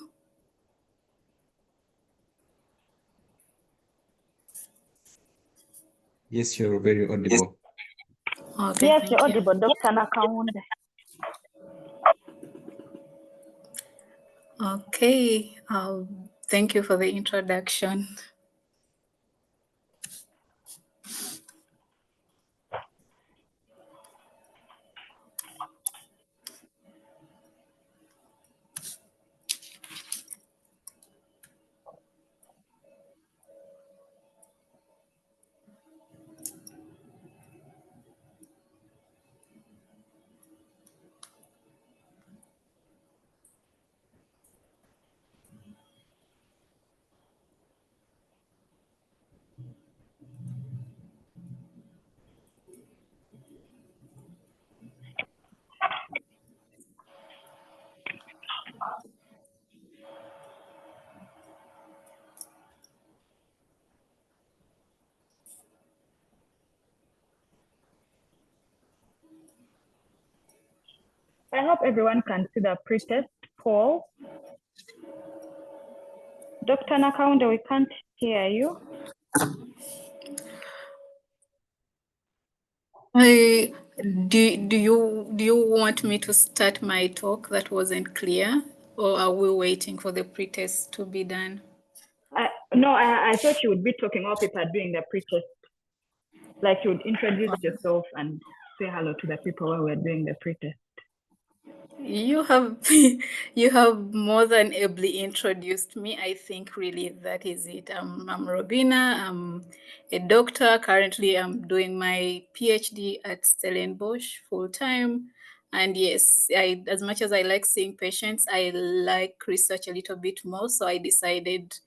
Yes, you're very audible. Okay, Yes, thank you're you. audible, Dr. Nakaunde. Okay, thank you for the introduction. I hope everyone can see the pre-test poll. Dr. Nakaunde, we can't hear you. Do you want me to start my talk? That wasn't clear, or are we waiting for the pretest to be done? No, I thought you would be talking while people are doing the pretest. Like you would introduce yourself and say hello to the people while we're doing the pretest. You have you have more than ably introduced me. I think really that is it. I'm Robina. I'm a doctor. Currently, I'm doing my PhD at Stellenbosch full time. And yes, as much as I like seeing patients, I like research a little bit more. So I decided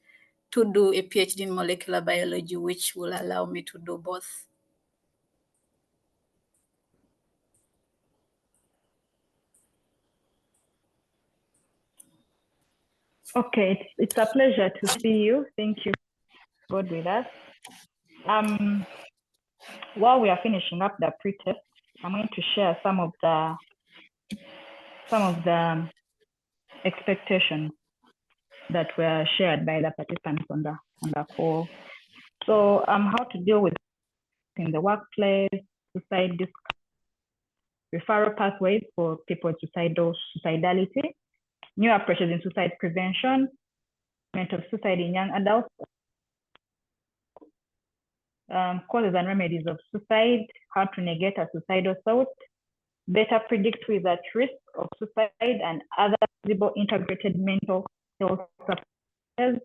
to do a PhD in molecular biology, which will allow me to do both. Okay, it's a pleasure to see you. Thank you for God with us. While we are finishing up the pretest, I'm going to share some of the expectations that were shared by the participants on the call. So how to deal with in the workplace, suicide referral pathways for people with suicidality, new approaches in suicide prevention, of suicide in young adults, causes and remedies of suicide, how to negate a suicidal thought, better predict who is at risk of suicide, and other visible integrated mental health supporters,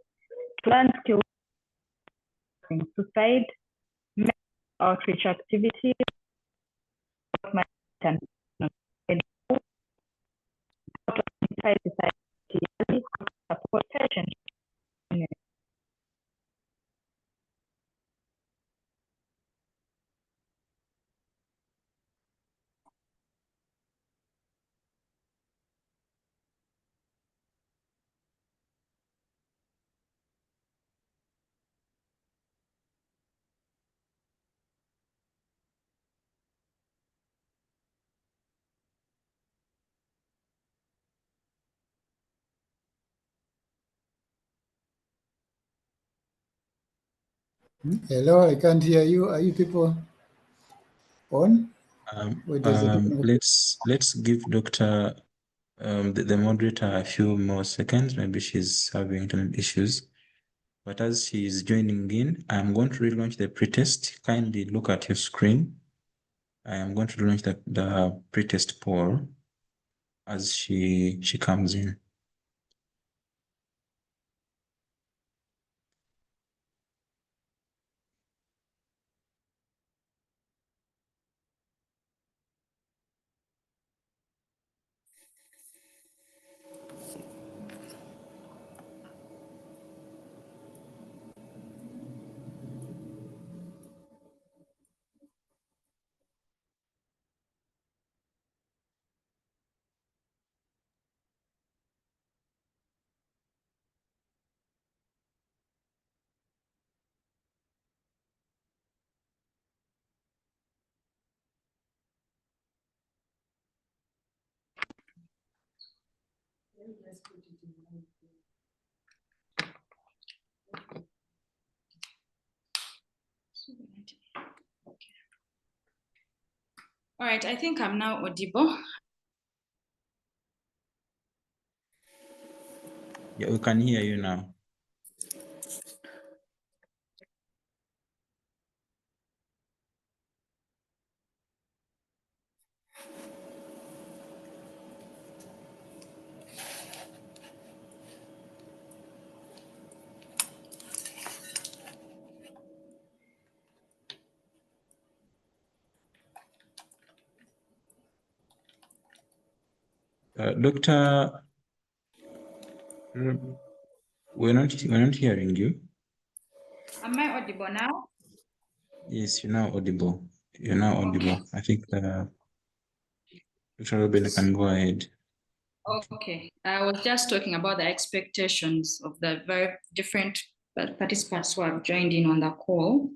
learn skills in suicide, outreach activities, and society, support patients. Hello, I can't hear you. Are you people on? Let's give Dr. The moderator a few more seconds. Maybe she's having internet issues. But as she is joining in, I'm going to relaunch the pretest. Kindly look at your screen. I am going to relaunch the pretest poll as she comes in. All right, I think I'm now audible. Yeah, we can hear you now. Doctor, we're not hearing you. Am I audible now? Yes, you're now audible. You're now audible. I think Dr. Robin can go ahead. Okay, I was just talking about the expectations of the very different participants who have joined in on the call.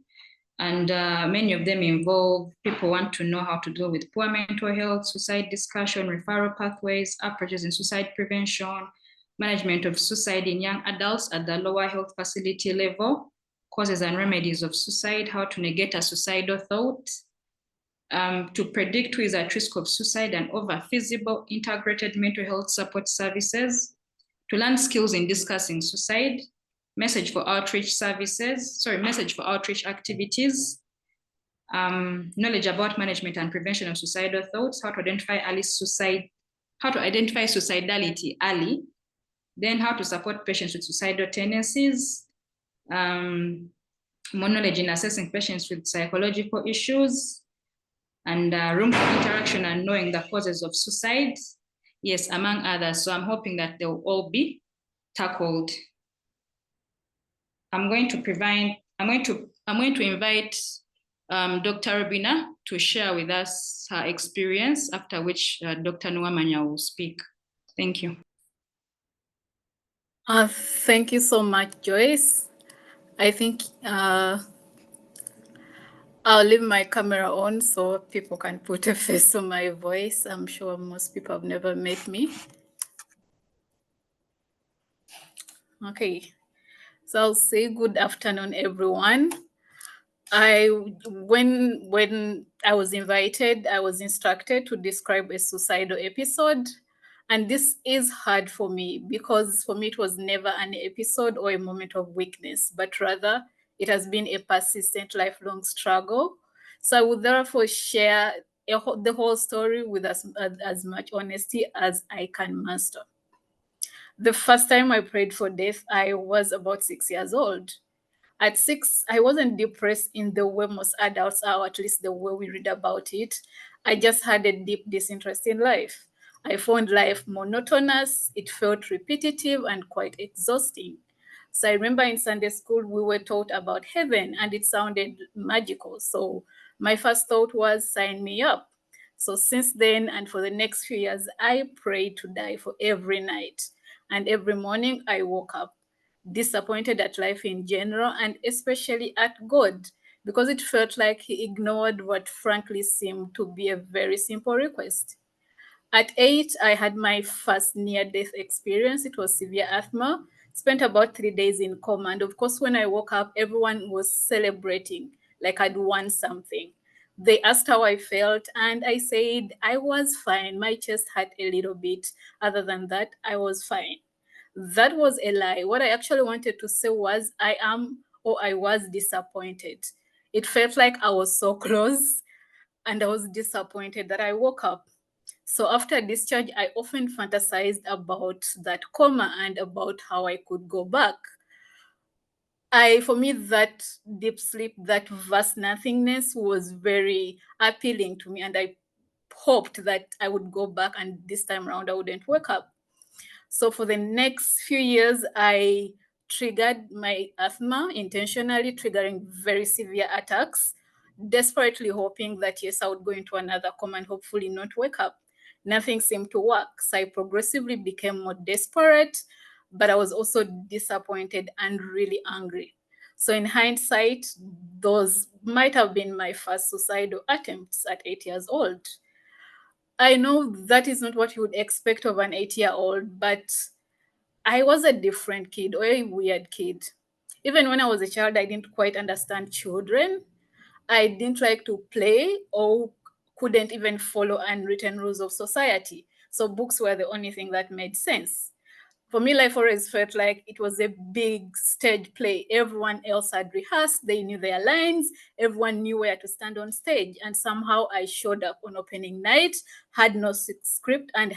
And many of them involve people want to know how to deal with poor mental health, suicide discussion, referral pathways, approaches in suicide prevention, management of suicide in young adults at the lower health facility level, causes and remedies of suicide, how to negate a suicidal thought, to predict who is at risk of suicide and offer feasible integrated mental health support services, to learn skills in discussing suicide, message for outreach activities, knowledge about management and prevention of suicidal thoughts, how to identify suicidality early, then how to support patients with suicidal tendencies, more knowledge in assessing patients with psychological issues, and room for interaction and knowing the causes of suicide. Yes, among others. So I'm hoping that they'll all be tackled. I'm going to invite Dr. Robina to share with us her experience, after which Dr. Nwamanya will speak. Thank you. Thank you so much, Joyce. I think I'll leave my camera on so people can put a face to my voice. I'm sure most people have never met me. Okay, so I'll say good afternoon, everyone. When I was invited, I was instructed to describe a suicidal episode. And this is hard for me because for me, it was never an episode or a moment of weakness, but rather it has been a persistent, lifelong struggle. So I would therefore share the whole story with as much honesty as I can master. The first time I prayed for death, I was about 6 years old. At 6, I wasn't depressed in the way most adults are, or at least the way we read about it. I just had a deep disinterest in life. I found life monotonous, it felt repetitive and quite exhausting. So I remember in Sunday school, we were taught about heaven and it sounded magical. So my first thought was, sign me up. So since then, and for the next few years, I prayed to die for every night. And every morning I woke up disappointed at life in general and especially at God because it felt like he ignored what frankly seemed to be a very simple request. At 8, I had my first near-death experience. It was severe asthma. Spent about 3 days in coma. And of course, when I woke up, everyone was celebrating like I'd won something. They asked how I felt, and I said I was fine. My chest hurt a little bit. Other than that, I was fine. That was a lie. What I actually wanted to say was I was disappointed. It felt like I was so close and I was disappointed that I woke up. So after discharge, I often fantasized about that coma and about how I could go back. For me, that deep sleep, that vast nothingness was very appealing to me. And I hoped that I would go back and this time around I wouldn't wake up. So for the next few years, I triggered my asthma intentionally, triggering very severe attacks, desperately hoping that, yes, I would go into another coma and hopefully not wake up. Nothing seemed to work. So I progressively became more desperate, but I was also disappointed and really angry. So in hindsight, those might have been my first suicidal attempts at 8 years old. I know that is not what you would expect of an 8-year-old, but I was a different kid or a weird kid. Even when I was a child, I didn't quite understand children. I didn't like to play or couldn't even follow unwritten rules of society. So books were the only thing that made sense. For me, life always felt like it was a big stage play. Everyone else had rehearsed, they knew their lines, everyone knew where to stand on stage. And somehow I showed up on opening night, had no script, and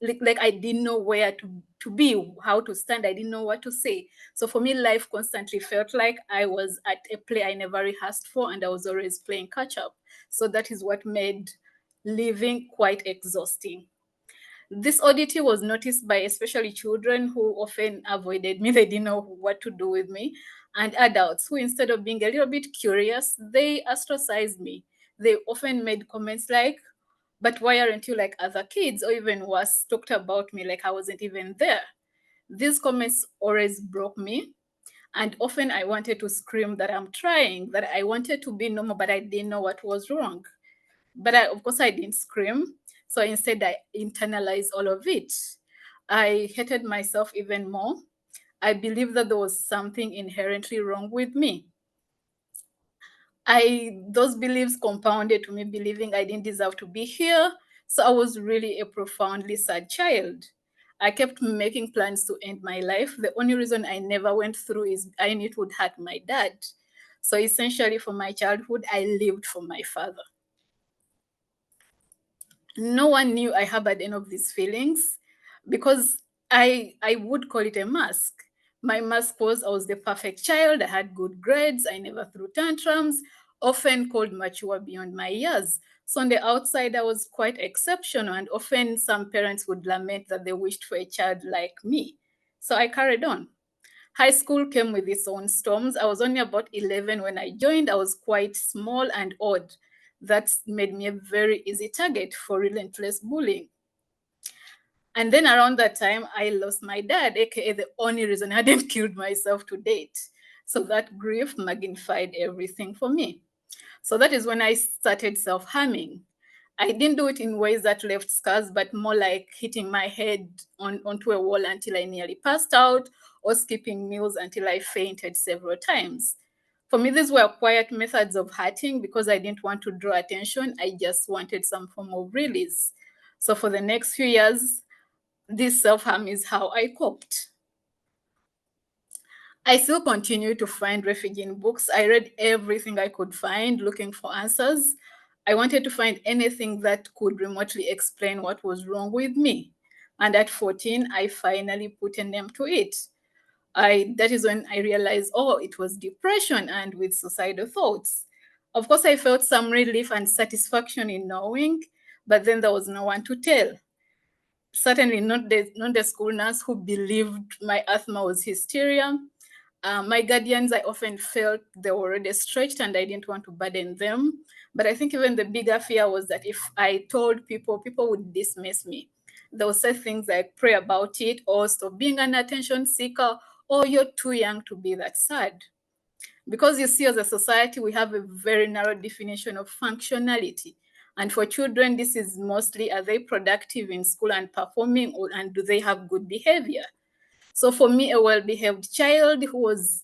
like I didn't know where to be, how to stand, I didn't know what to say. So for me, life constantly felt like I was at a play I never rehearsed for, and I was always playing catch up. So that is what made living quite exhausting. This oddity was noticed by especially children who often avoided me. They didn't know what to do with me. And adults who, instead of being a little bit curious, they ostracized me. They often made comments like, but why aren't you like other kids? Or even worse, talked about me like I wasn't even there. These comments always broke me. And often I wanted to scream that I'm trying, that I wanted to be normal, but I didn't know what was wrong. But of course, I didn't scream. So instead, I internalized all of it. I hated myself even more. I believed that there was something inherently wrong with me. those beliefs compounded to me believing I didn't deserve to be here. So I was really a profoundly sad child. I kept making plans to end my life. The only reason I never went through is I knew it would hurt my dad. So essentially, for my childhood, I lived for my father. No one knew I harbored any of these feelings because I would call it a mask. My mask was I was the perfect child. I had good grades. I never threw tantrums, often called mature beyond my years. So on the outside, I was quite exceptional, and often some parents would lament that they wished for a child like me. So I carried on. High school came with its own storms. I was only about 11 when I joined. I was quite small and odd. That made me a very easy target for relentless bullying. And then around that time, I lost my dad, aka the only reason I hadn't killed myself to date. So that grief magnified everything for me. So that is when I started self-harming. I didn't do it in ways that left scars, but more like hitting my head onto a wall until I nearly passed out, or skipping meals until I fainted several times. For me, these were quiet methods of hurting because I didn't want to draw attention. I just wanted some form of release. So for the next few years, this self-harm is how I coped. I still continue to find refuge in books. I read everything I could find looking for answers. I wanted to find anything that could remotely explain what was wrong with me. And at 14, I finally put a name to it. That is when I realized, oh, it was depression and with suicidal thoughts. Of course, I felt some relief and satisfaction in knowing, but then there was no one to tell. Certainly not the school nurse who believed my asthma was hysteria. My guardians, I often felt they were already stretched and I didn't want to burden them. But I think even the bigger fear was that if I told people, people would dismiss me. They would say things like, pray about it, or stop being an attention seeker, or you're too young to be that sad. Because you see, as a society, we have a very narrow definition of functionality. And for children, this is mostly, are they productive in school and performing, and do they have good behavior? So for me, a well-behaved child who was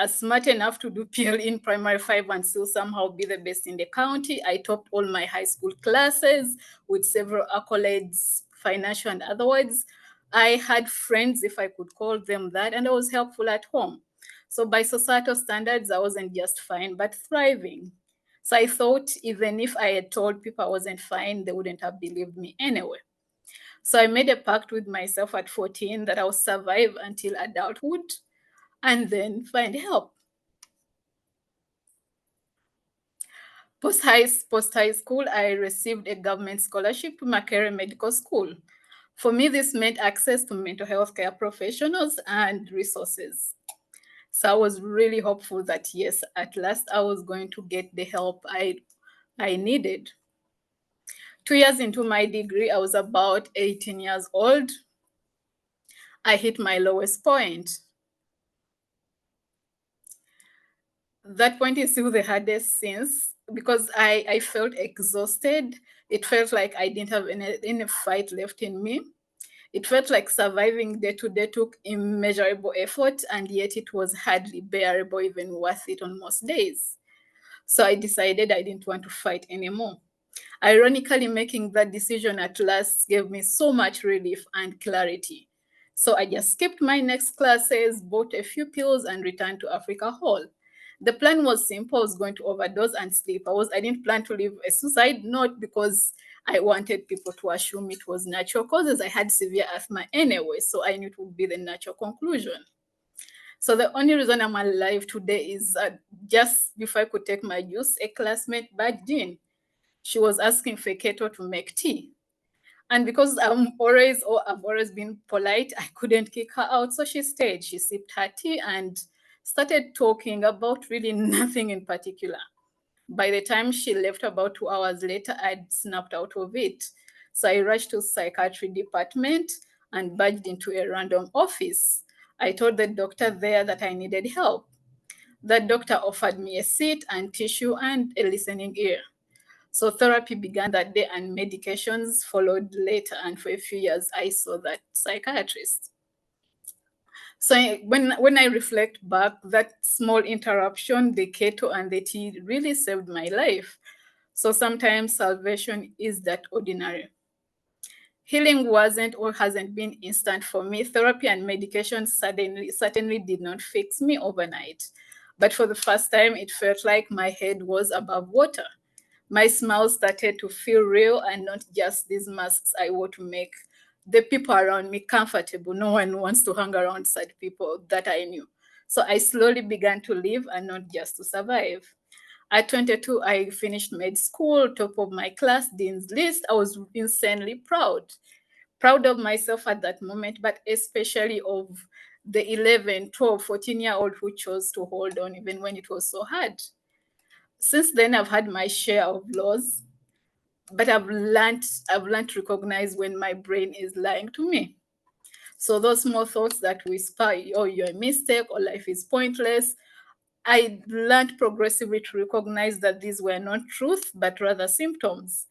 smart enough to do PL in primary 5 and still somehow be the best in the county. I topped all my high school classes with several accolades, financial and otherwise. I had friends, if I could call them that, and I was helpful at home. So by societal standards, I wasn't just fine, but thriving. So I thought even if I had told people I wasn't fine, they wouldn't have believed me anyway. So I made a pact with myself at 14 that I'll survive until adulthood and then find help. Post-high school, I received a government scholarship to Makerere Medical School. For me, this meant access to mental health care professionals and resources. So I was really hopeful that yes, at last I was going to get the help I needed. 2 years into my degree, I was about 18 years old. I hit my lowest point. That point is still the hardest since, because I felt exhausted. It felt like I didn't have any fight left in me. It felt like surviving day to day took immeasurable effort, and yet it was hardly bearable, even worth it on most days. So I decided I didn't want to fight anymore. Ironically, making that decision at last gave me so much relief and clarity. So I just skipped my next classes, bought a few pills, and returned to Africa Hall. The plan was simple. I was going to overdose and sleep. I didn't plan to leave a suicide note because I wanted people to assume it was natural causes. I had severe asthma anyway, so I knew it would be the natural conclusion. So the only reason I'm alive today is just before I could take my juice, a classmate barged in. She was asking Feketo to make tea. And because I've always been polite, I couldn't kick her out. So she stayed. She sipped her tea and started talking about really nothing in particular. By the time she left about 2 hours later, I'd snapped out of it. So I rushed to psychiatry department and barged into a random office. I told the doctor there that I needed help. The doctor offered me a seat and tissue and a listening ear. So therapy began that day and medications followed later. And for a few years, I saw that psychiatrist. So when I reflect back, that small interruption, the keto and the tea really saved my life. So sometimes salvation is that ordinary. Healing wasn't or hasn't been instant for me. Therapy and medication certainly did not fix me overnight. But for the first time, it felt like my head was above water. My smile started to feel real and not just these masks I wore to make the people around me comfortable. No one wants to hang around sad people that I knew. So I slowly began to live and not just to survive. At 22, I finished med school, top of my class, dean's list. I was insanely proud. Proud of myself at that moment, but especially of the 11, 12, 14-year-old who chose to hold on even when it was so hard. Since then, I've had my share of loss, but I've learned to recognize when my brain is lying to me. So those small thoughts that whisper, oh, you're a mistake or life is pointless, I learned progressively to recognize that these were not truth, but rather symptoms.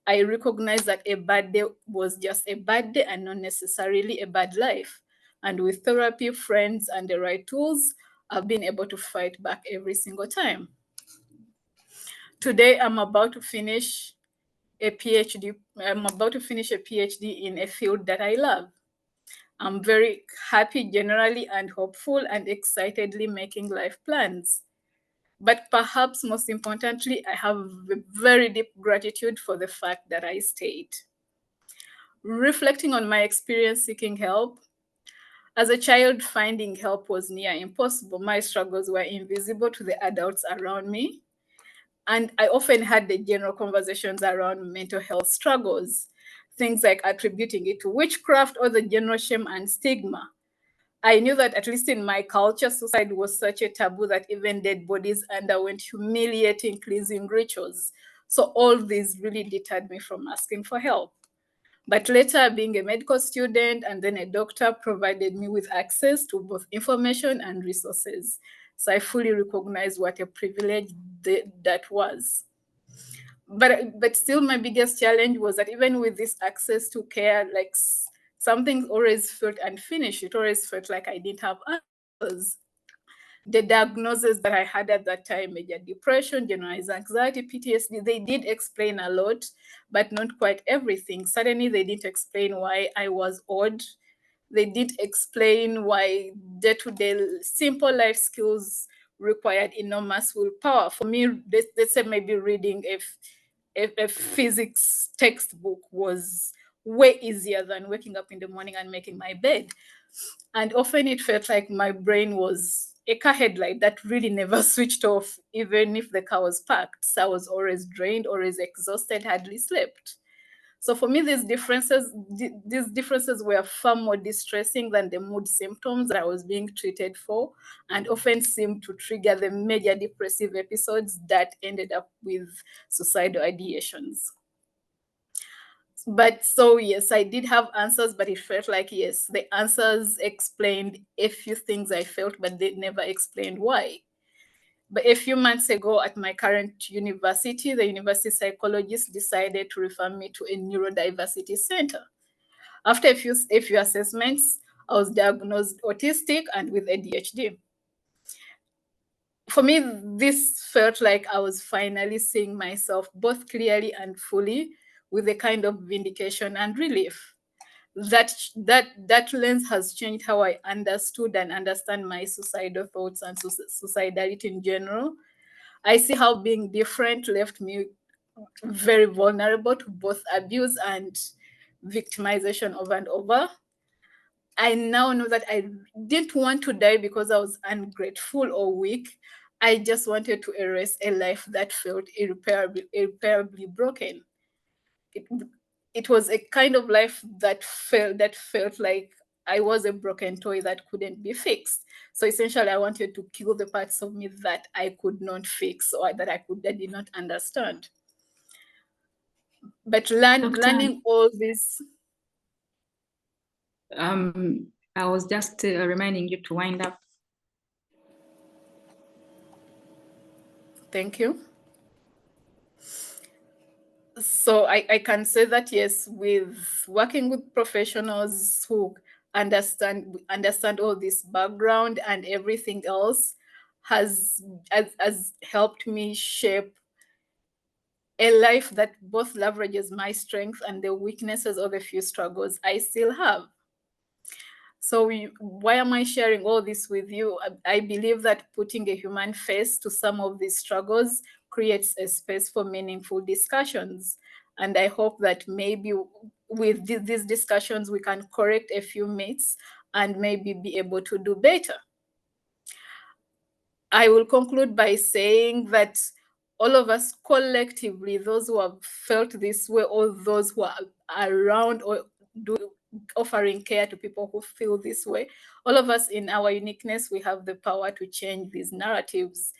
I recognized that a bad day was just a bad day and not necessarily a bad life. And with therapy, friends, and the right tools, I've been able to fight back every single time. Today, I'm about to finish a PhD. I'm about to finish a PhD in a field that I love. I'm very happy generally and hopeful and excitedly making life plans. But perhaps most importantly, I have a very deep gratitude for the fact that I stayed. Reflecting on my experience seeking help, as a child, finding help was near impossible. My struggles were invisible to the adults around me. And I often had the general conversations around mental health struggles, things like attributing it to witchcraft or the general shame and stigma. I knew that at least in my culture, suicide was such a taboo that even dead bodies underwent humiliating cleansing rituals. So all these really deterred me from asking for help. But later, being a medical student and then a doctor provided me with access to both information and resources. So I fully recognize what a privilege that was. But still, my biggest challenge was that even with this access to care, like something always felt unfinished. It always felt like I didn't have answers. The diagnoses that I had at that time, major depression, generalized anxiety, PTSD, they did explain a lot, but not quite everything. Suddenly, they didn't explain why I was odd. They did explain why day-to-day simple life skills required enormous willpower. For me, they said maybe reading a physics textbook was way easier than waking up in the morning and making my bed. And often it felt like my brain was a car headlight that really never switched off, even if the car was parked. So I was always drained, always exhausted, hardly slept. So for me, these differences were far more distressing than the mood symptoms that I was being treated for, and often seemed to trigger the major depressive episodes that ended up with suicidal ideations. But so yes, I did have answers, but it felt like yes, the answers explained a few things I felt, but they never explained why. But a few months ago at my current university, the university psychologist decided to refer me to a neurodiversity center. After a few assessments, I was diagnosed autistic and with ADHD. For me, this felt like I was finally seeing myself both clearly and fully, with a kind of vindication and relief. That lens has changed how I understood and understand my suicidal thoughts and suicidality in general. I see how being different left me very vulnerable to both abuse and victimization over and over. I now know that I didn't want to die because I was ungrateful or weak. I just wanted to erase a life that felt irreparably broken. It, it was a kind of life that felt like I was a broken toy that couldn't be fixed. So essentially, I wanted to kill the parts of me that I could not fix or that I did not understand. But learning all this. I was just reminding you to wind up. Thank you. So I can say that yes, with working with professionals who understand all this background and everything else has helped me shape a life that both leverages my strength and the weaknesses or the few struggles I still have. So why am I sharing all this with you? I believe that putting a human face to some of these struggles creates a space for meaningful discussions. And I hope that maybe with these discussions, we can correct a few myths and maybe be able to do better. I will conclude by saying that all of us collectively, those who have felt this way, or those who are around or offering care to people who feel this way, all of us in our uniqueness, we have the power to change these narratives.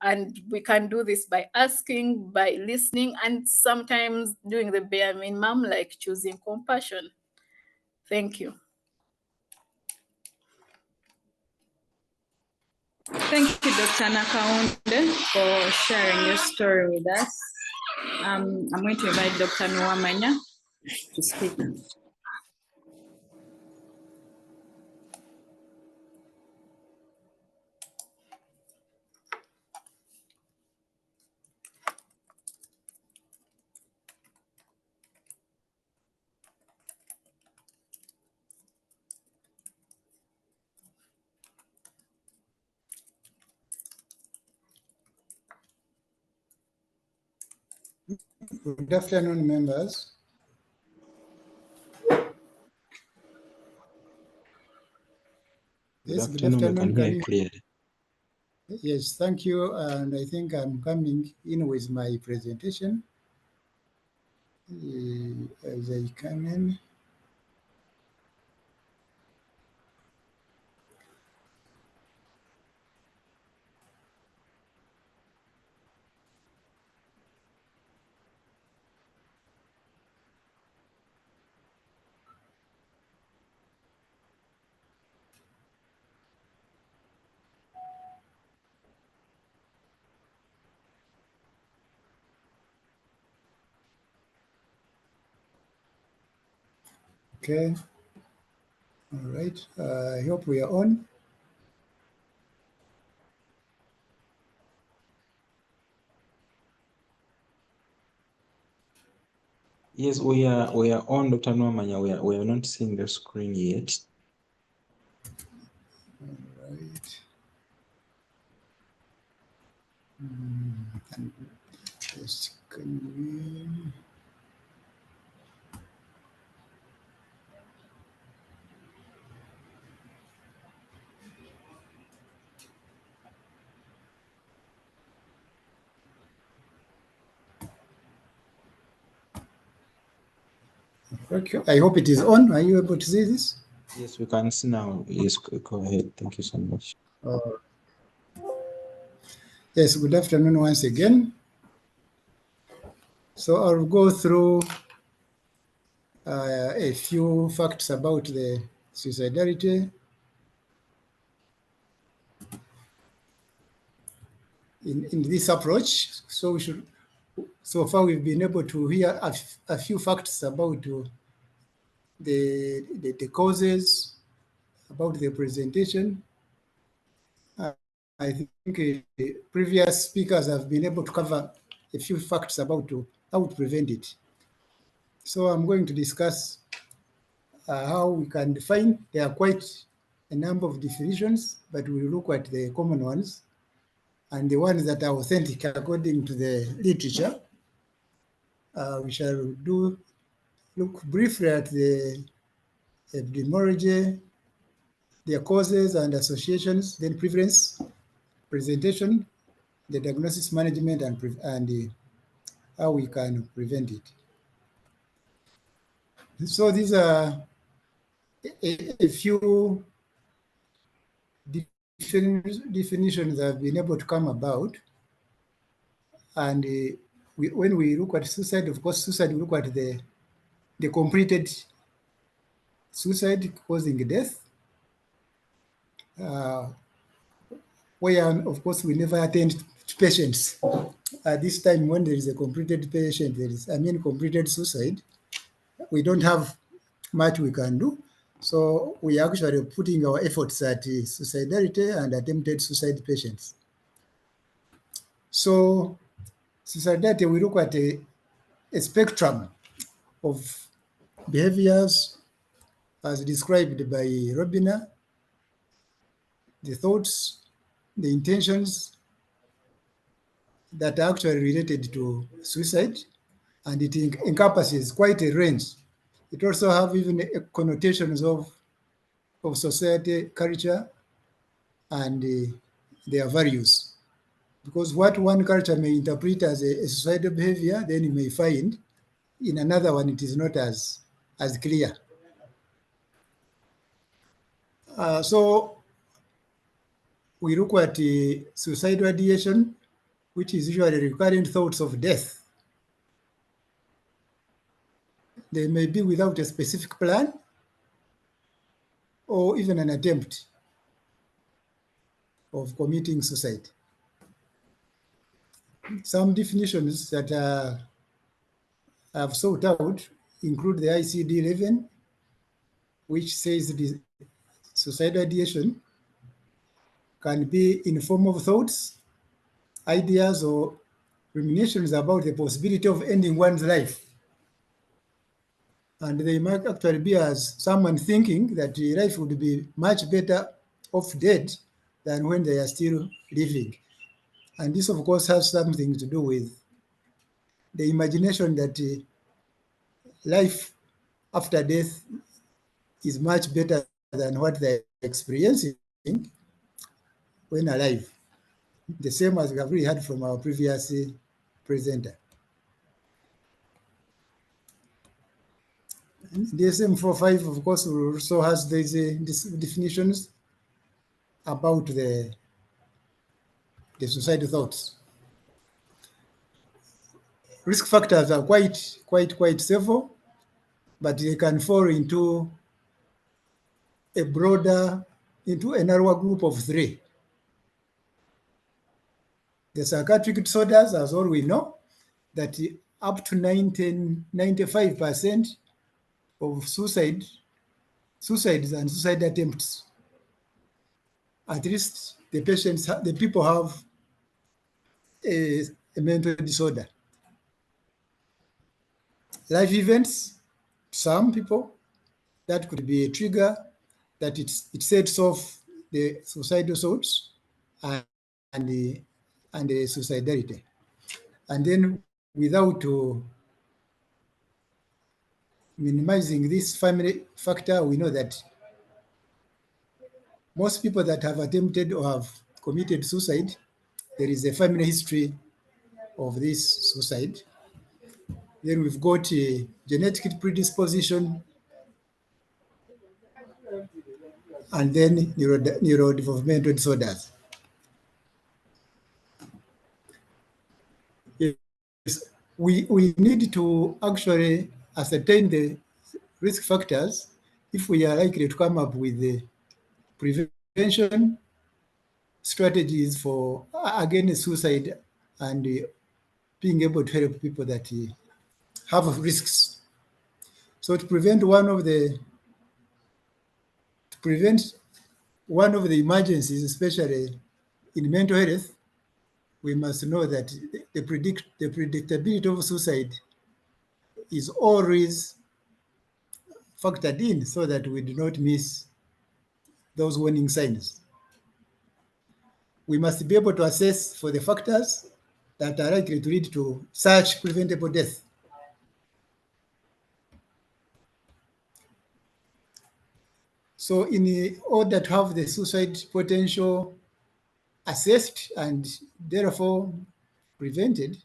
And we can do this by asking, by listening, and sometimes doing the bare minimum, like choosing compassion. Thank you. Thank you, Dr. Nakaunde, for sharing your story with us. I'm going to invite Dr. Nwamanya to speak. Good afternoon, members. Good afternoon. We can hear you clearly. Yes, thank you. And I think I'm coming in with my presentation. As I come in. Okay. All right. I hope we are on. Yes, we are on, Dr. Nwamanya. We are not seeing the screen yet. All right. Just can we... Okay. I hope it is on. Are you able to see this? Yes, we can see now. Yes, go ahead. Thank you so much. Yes, good afternoon once again. So I'll go through a few facts about the suicidality in this approach. So we should, so far we've been able to hear a few facts about the causes, about the presentation. I think previous speakers have been able to cover a few facts about how to prevent it. So I'm going to discuss how we can define. There are quite a number of definitions, but we look at the common ones and the ones that are authentic according to the literature. We shall look briefly at the epidemiology, their causes and associations, then prevalence, presentation, the diagnosis, management, and how we can prevent it. So these are a few definitions that have been able to come about. And when we look at suicide, of course, suicide, we look at the completed suicide causing death, where, of course, we never attend to patients. At this time, when there is a completed patient, completed suicide, we don't have much we can do. So we are actually putting our efforts at suicidality and attempted suicide patients. So suicidality, we look at a spectrum of behaviors as described by Robina, the thoughts, the intentions that are actually related to suicide, and it encompasses quite a range. It also have even connotations of society, culture, and their values. Because what one culture may interpret as a suicidal behavior, then you may find in another one it is not as clear. So we look at suicidal ideation, which is usually recurrent thoughts of death. They may be without a specific plan or even an attempt of committing suicide. Some definitions that I've sought out include the ICD-11, which says the suicidal ideation can be in form of thoughts, ideas, or ruminations about the possibility of ending one's life. And they might actually be as someone thinking that life would be much better off dead than when they are still living. And this, of course, has something to do with the imagination that life after death is much better than what they're experiencing when alive. The same as we have really heard from our previous presenter. DSM-4/5, of course, also has these definitions about the suicidal thoughts. Risk factors are quite several, but they can fall into a narrower group of three. The psychiatric disorders, as all we know, that up to 95% of suicides and suicide attempts, at least the people have a mental disorder. Life events, some people, that could be a trigger that it sets off the suicidal thoughts and the suicidality. And then without minimizing this family factor, we know that most people that have attempted or have committed suicide, there is a family history of this suicide. Then we've got a genetic predisposition, and then neurodevelopmental disorders. Yes, we need to actually ascertain the risk factors if we are likely to come up with the prevention strategies for against suicide and being able to help people that have risks. So to prevent one of the emergencies, especially in mental health, we must know that the predictability of suicide is always factored in so that we do not miss those warning signs. We must be able to assess for the factors that are likely to lead to such preventable death. So in order to have the suicide potential assessed and therefore prevented,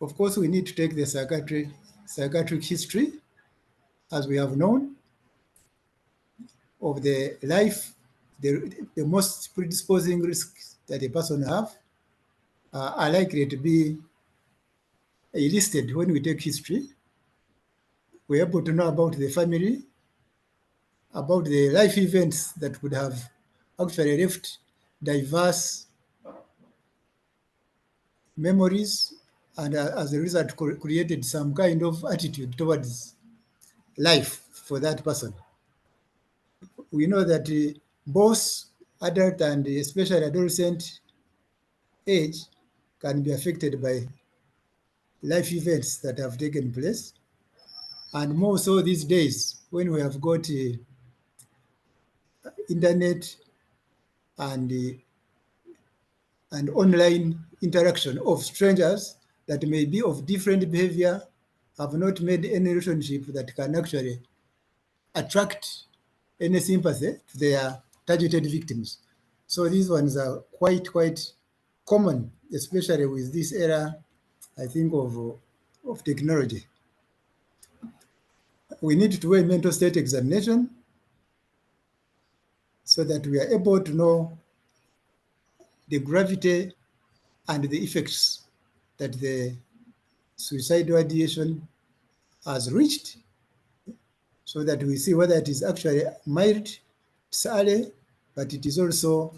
of course, we need to take the psychiatric history, as we have known, of the life, the most predisposing risks that a person have are likely to be listed when we take history. We're able to know about the family, about the life events that would have actually left diverse memories and as a result created some kind of attitude towards life for that person. We know that both adult and especially adolescent age can be affected by life events that have taken place. And more so these days when we have got internet and online interaction of strangers that may be of different behavior, have not made any relationship that can actually attract any sympathy to their targeted victims. So these ones are quite common, especially with this era, I think, of technology. We need to do a mental state examination so that we are able to know the gravity and the effects that the suicidal ideation has reached, so that we see whether it is actually mild, it's early, but it is also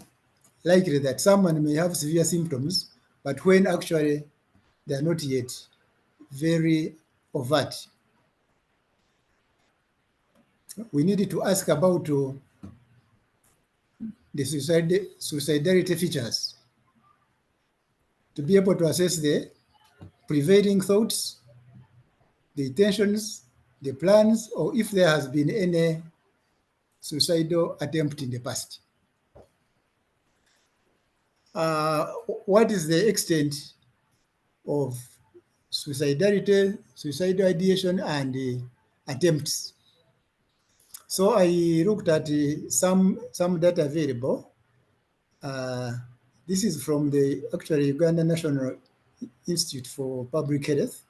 likely that someone may have severe symptoms, but when actually they are not yet very overt. We need to ask about the suicidality features to be able to assess the prevailing thoughts, the intentions, the plans, or if there has been any suicidal attempt in the past. What is the extent of suicidality, suicidal ideation, and attempts? So I looked at some data available. This is from the actually Uganda National Institute for Public Health.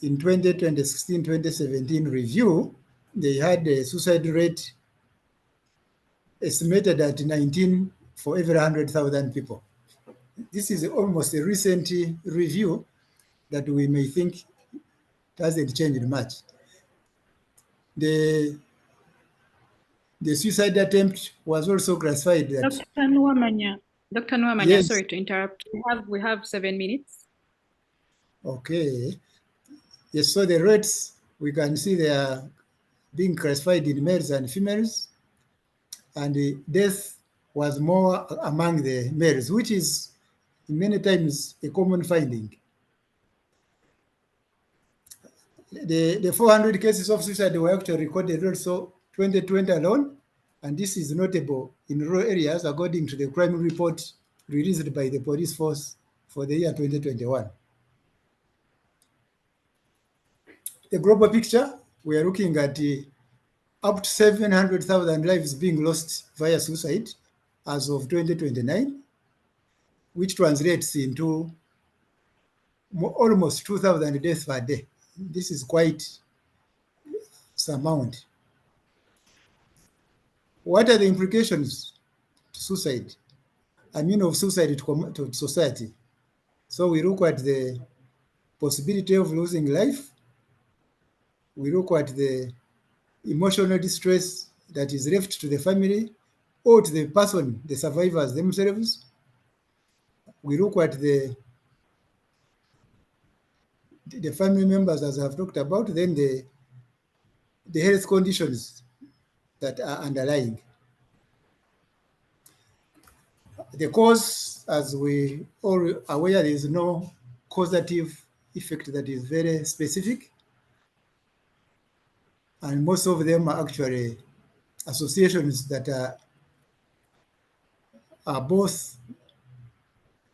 In 2016-2017 review, they had a suicide rate estimated at 19 for every 100,000 people. This is almost a recent review that we may think hasn't changed much. The suicide attempt was also classified that. Dr. Nwamanya, Yes. sorry to interrupt. We have 7 minutes. Okay. Yes, so the rates, we can see they are being classified in males and females, and the death was more among the males, which is many times a common finding. The 400 cases of suicide were actually recorded also 2020 alone, and this is notable in rural areas according to the crime report released by the police force for the year 2021. The global picture, we are looking at up to 700,000 lives being lost via suicide as of 2029, which translates into almost 2,000 deaths per day. This is quite some amount. What are the implications to suicide? I mean of suicide to society. So we look at the possibility of losing life. We look at the emotional distress that is left to the family or to the person, the survivors themselves. We look at the family members, as I've talked about, then the health conditions that are underlying. The cause, as we all aware, there is no causative effect that is very specific. And most of them are actually associations that are both,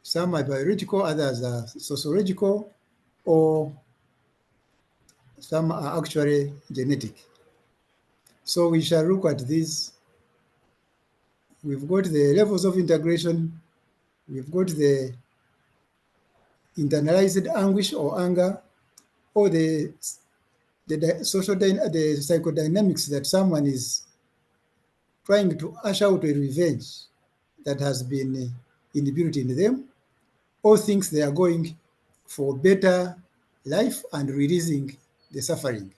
some are biological, others are sociological, or some are actually genetic. So we shall look at these. We've got the levels of integration, we've got the internalized anguish or anger, or the psychodynamics that someone is trying to usher out a revenge that has been inbuilt in them, or thinks they are going for better life and releasing the suffering.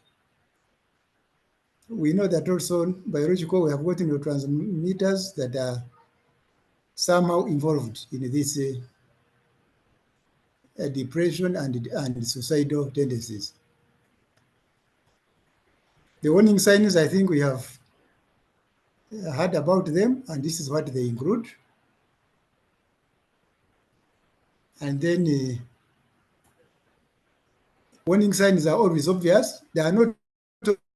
We know that also biological, we have got neurotransmitters that are somehow involved in this depression and suicidal tendencies. The warning signs, I think we have heard about them, and this is what they include. And then warning signs are always obvious. They are not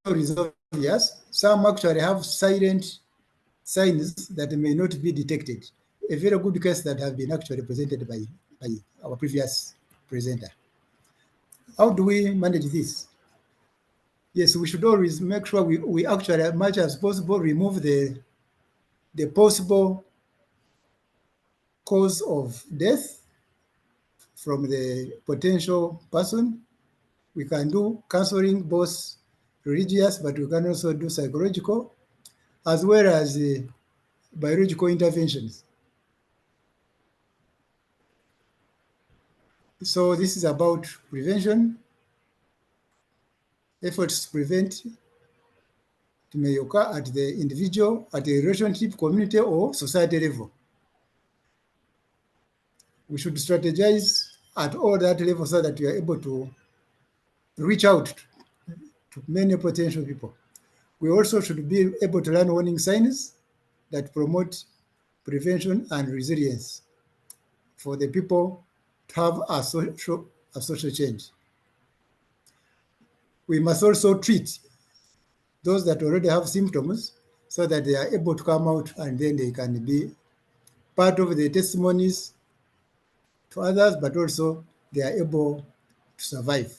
always obvious. Some actually have silent signs that may not be detected. A very good case that has been actually presented by our previous presenter. How do we manage this? Yes, we should always make sure we actually, as much as possible, remove the possible cause of death from the potential person. We can do counseling, both religious, but we can also do psychological, as well as biological interventions. So this is about prevention. Efforts to prevent may occur at the individual, at the relationship, community, or society level. We should strategize at all that level so that we are able to reach out to many potential people. We also should be able to learn warning signs that promote prevention and resilience for the people to have a social change. We must also treat those that already have symptoms so that they are able to come out and then they can be part of the testimonies to others, but also they are able to survive.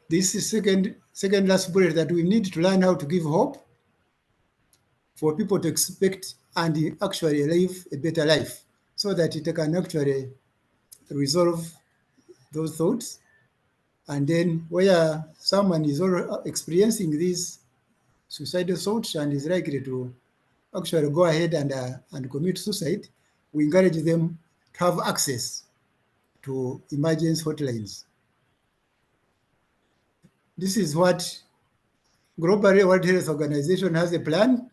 This is second last bullet, that we need to learn how to give hope for people to expect and actually live a better life so that it can actually resolve those thoughts. And then where someone is experiencing these suicidal thoughts and is likely to actually go ahead and commit suicide, we encourage them to have access to emergency hotlines. This is what Global World Health Organization has a plan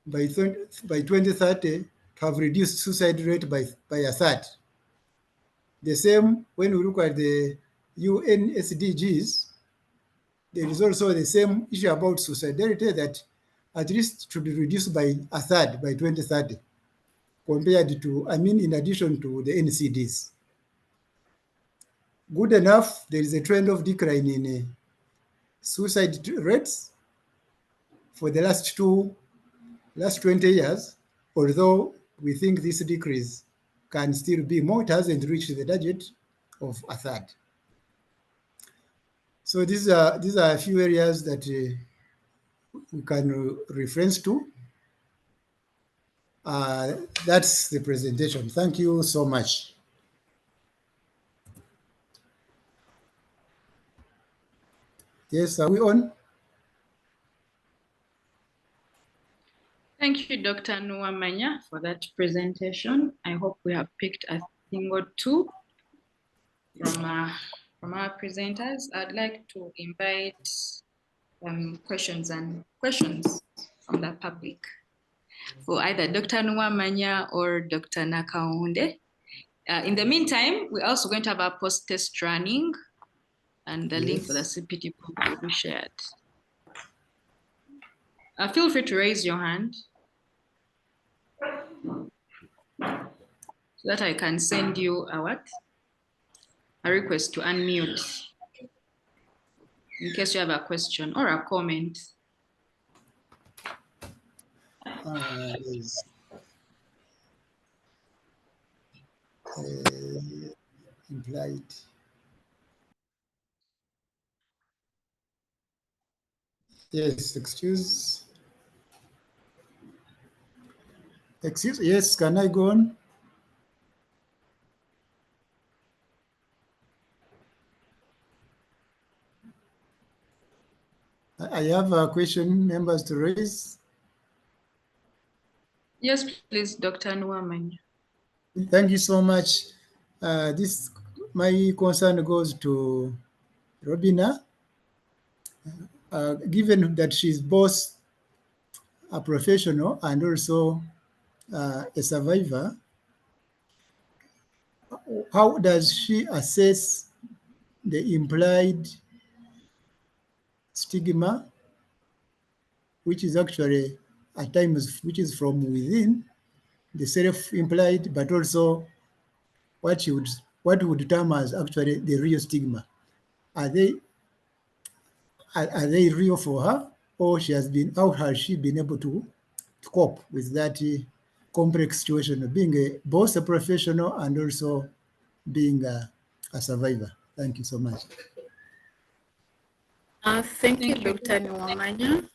by 2030 to have reduced suicide rate by a third. The same when we look at the UN SDGs, there is also the same issue about suicidality that at least should be reduced by a third by 2030 compared to, in addition to the NCDs. Good enough, there is a trend of decline in suicide rates for the last 20 years, although we think this decrease can still be more. It hasn't reached the target of a third. So these are a few areas that we can reference to. That's the presentation. Thank you so much. Yes, are we on? Thank you, Dr. Nuamanya, for that presentation. I hope we have picked a thing or two from our presenters. I'd like to invite questions from the public for either Dr. Nuamanya or Dr. Nakaonde. In the meantime, we're also going to have our post-test running, and the link for the CPT will be shared. Feel free to raise your hand so that I can send you a request to unmute in case you have a question or a comment. Implied. Yes, excuse. Yes, can I go on? I have a question, members, to raise. Yes, please, Dr. Nuamanya. Thank you so much. My concern goes to Robina. Given that she's both a professional and also a survivor, how does she assess the implied stigma, which is actually at times, which is from within the self-implied, but also what would term as actually the real stigma. Are they real for her, or how has she been able to cope with that complex situation of being both a professional and also being a survivor? Thank you so much. Thank you, Dr. Nwamanya.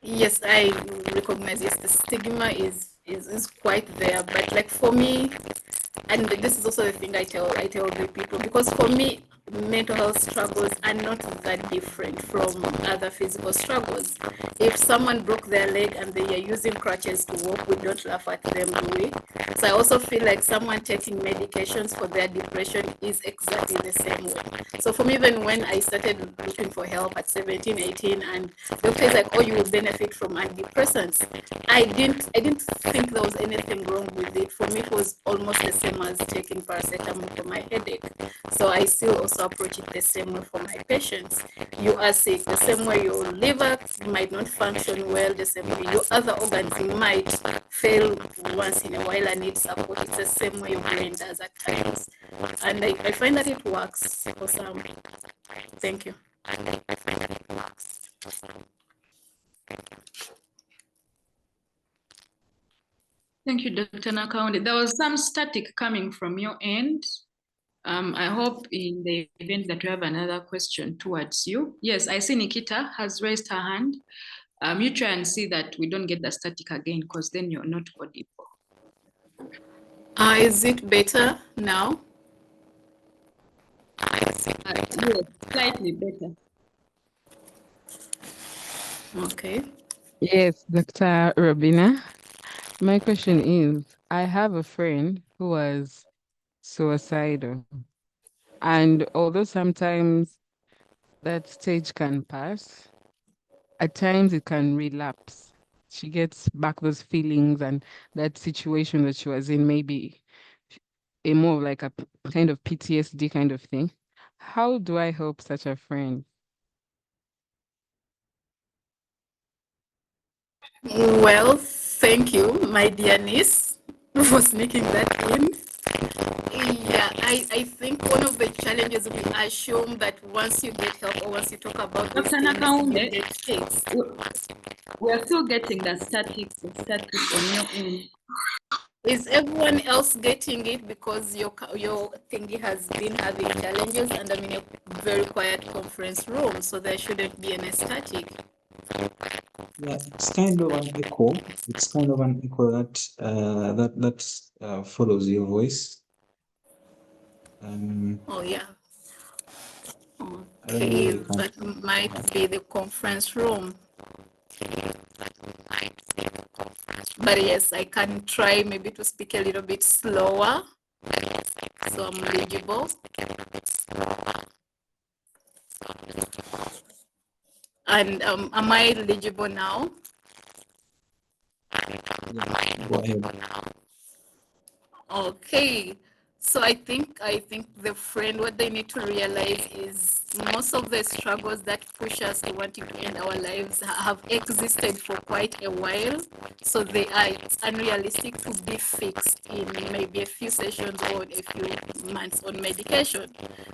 Yes, I recognize, yes, the stigma is quite there, but like for me, and this is also the thing I tell the people, because for me, mental health struggles are not that different from other physical struggles. If someone broke their leg and they are using crutches to walk, we don't laugh at them, do we? So I also feel like someone taking medications for their depression is exactly the same way. So for me, even when I started looking for help at 17, 18, and doctor is like, oh, you will benefit from antidepressants, I didn't think there was anything wrong with it. For me, it was almost the same as taking paracetamol for my headache. So I still also approach it the same way for my patients. You are sick, the same way your liver might not function well, the same way your other organs might fail once in a while and need support. It's the same way your brain does at times. And I find that it works for some. Thank you. Thank you, Dr. Nakaundi. There was some static coming from your end. I hope in the event that we have another question towards you. Yes, I see Nikita has raised her hand. You try and see that we don't get the static again, because then you're not audible. Is it better now? Yes, slightly better. Okay. Yes, Dr. Robina. My question is, I have a friend who was suicidal. And although sometimes that stage can pass, at times it can relapse. She gets back those feelings and that situation that she was in, maybe a more like a kind of PTSD kind of thing. How do I help such a friend? Well, thank you, my dear niece, for sneaking that in. Yeah, I think one of the challenges we assume that once you get help or once you talk about these Dr. things, you Nakaundi, get fixed. we're still getting the static on your end. Is everyone else getting it? Because your thingy has been having challenges, and I'm in a very quiet conference room, so there shouldn't be any static. Yeah, it's kind of an echo. It's kind of an echo that follows your voice. Oh yeah. I don't know Okay, if you can. that might be the conference room. But yes, I can try maybe to speak a little bit slower, so I'm legible. And am I legible now? Yeah, go ahead. Okay. So I think the friend, what they need to realize is most of the struggles that push us to wanting to end our lives have existed for quite a while. So it's unrealistic to be fixed in maybe a few sessions or a few months on medication.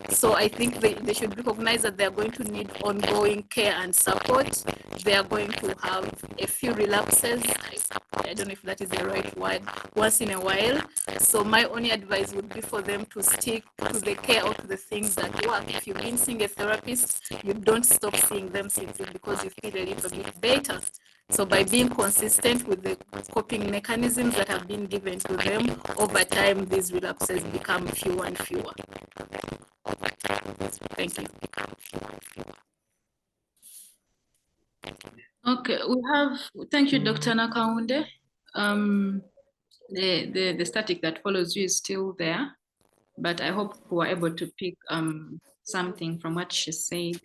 So I think they should recognize that they're going to need ongoing care and support. They are going to have a few relapses. I don't know if that is the right word, once in a while. So my only advice would be for them to stick to the care or to the things that work. If you've been seeing a therapist, you don't stop seeing them simply because you feel a little bit better. So by being consistent with the coping mechanisms that have been given to them, over time, these relapses become fewer and fewer. Thank you. Okay, thank you, Dr. Nakaundi. The static that follows you is still there, but I hope we were able to pick something from what she said.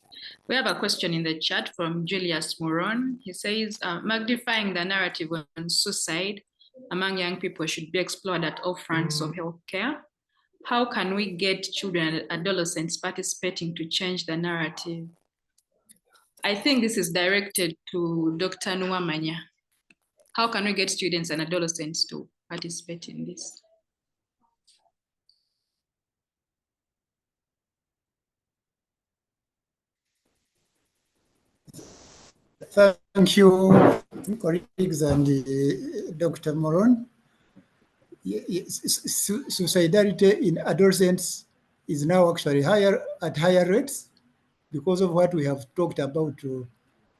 We have a question in the chat from Julius Moron. He says, magnifying the narrative on suicide among young people should be explored at all fronts of healthcare. how can we get children and adolescents participating to change the narrative? I think this is directed to Dr. Nuamanya. How can we get students and adolescents to participate in this? Thank you, colleagues and Dr. Moron. Suicidality in adolescents is now actually at higher rates because of what we have talked about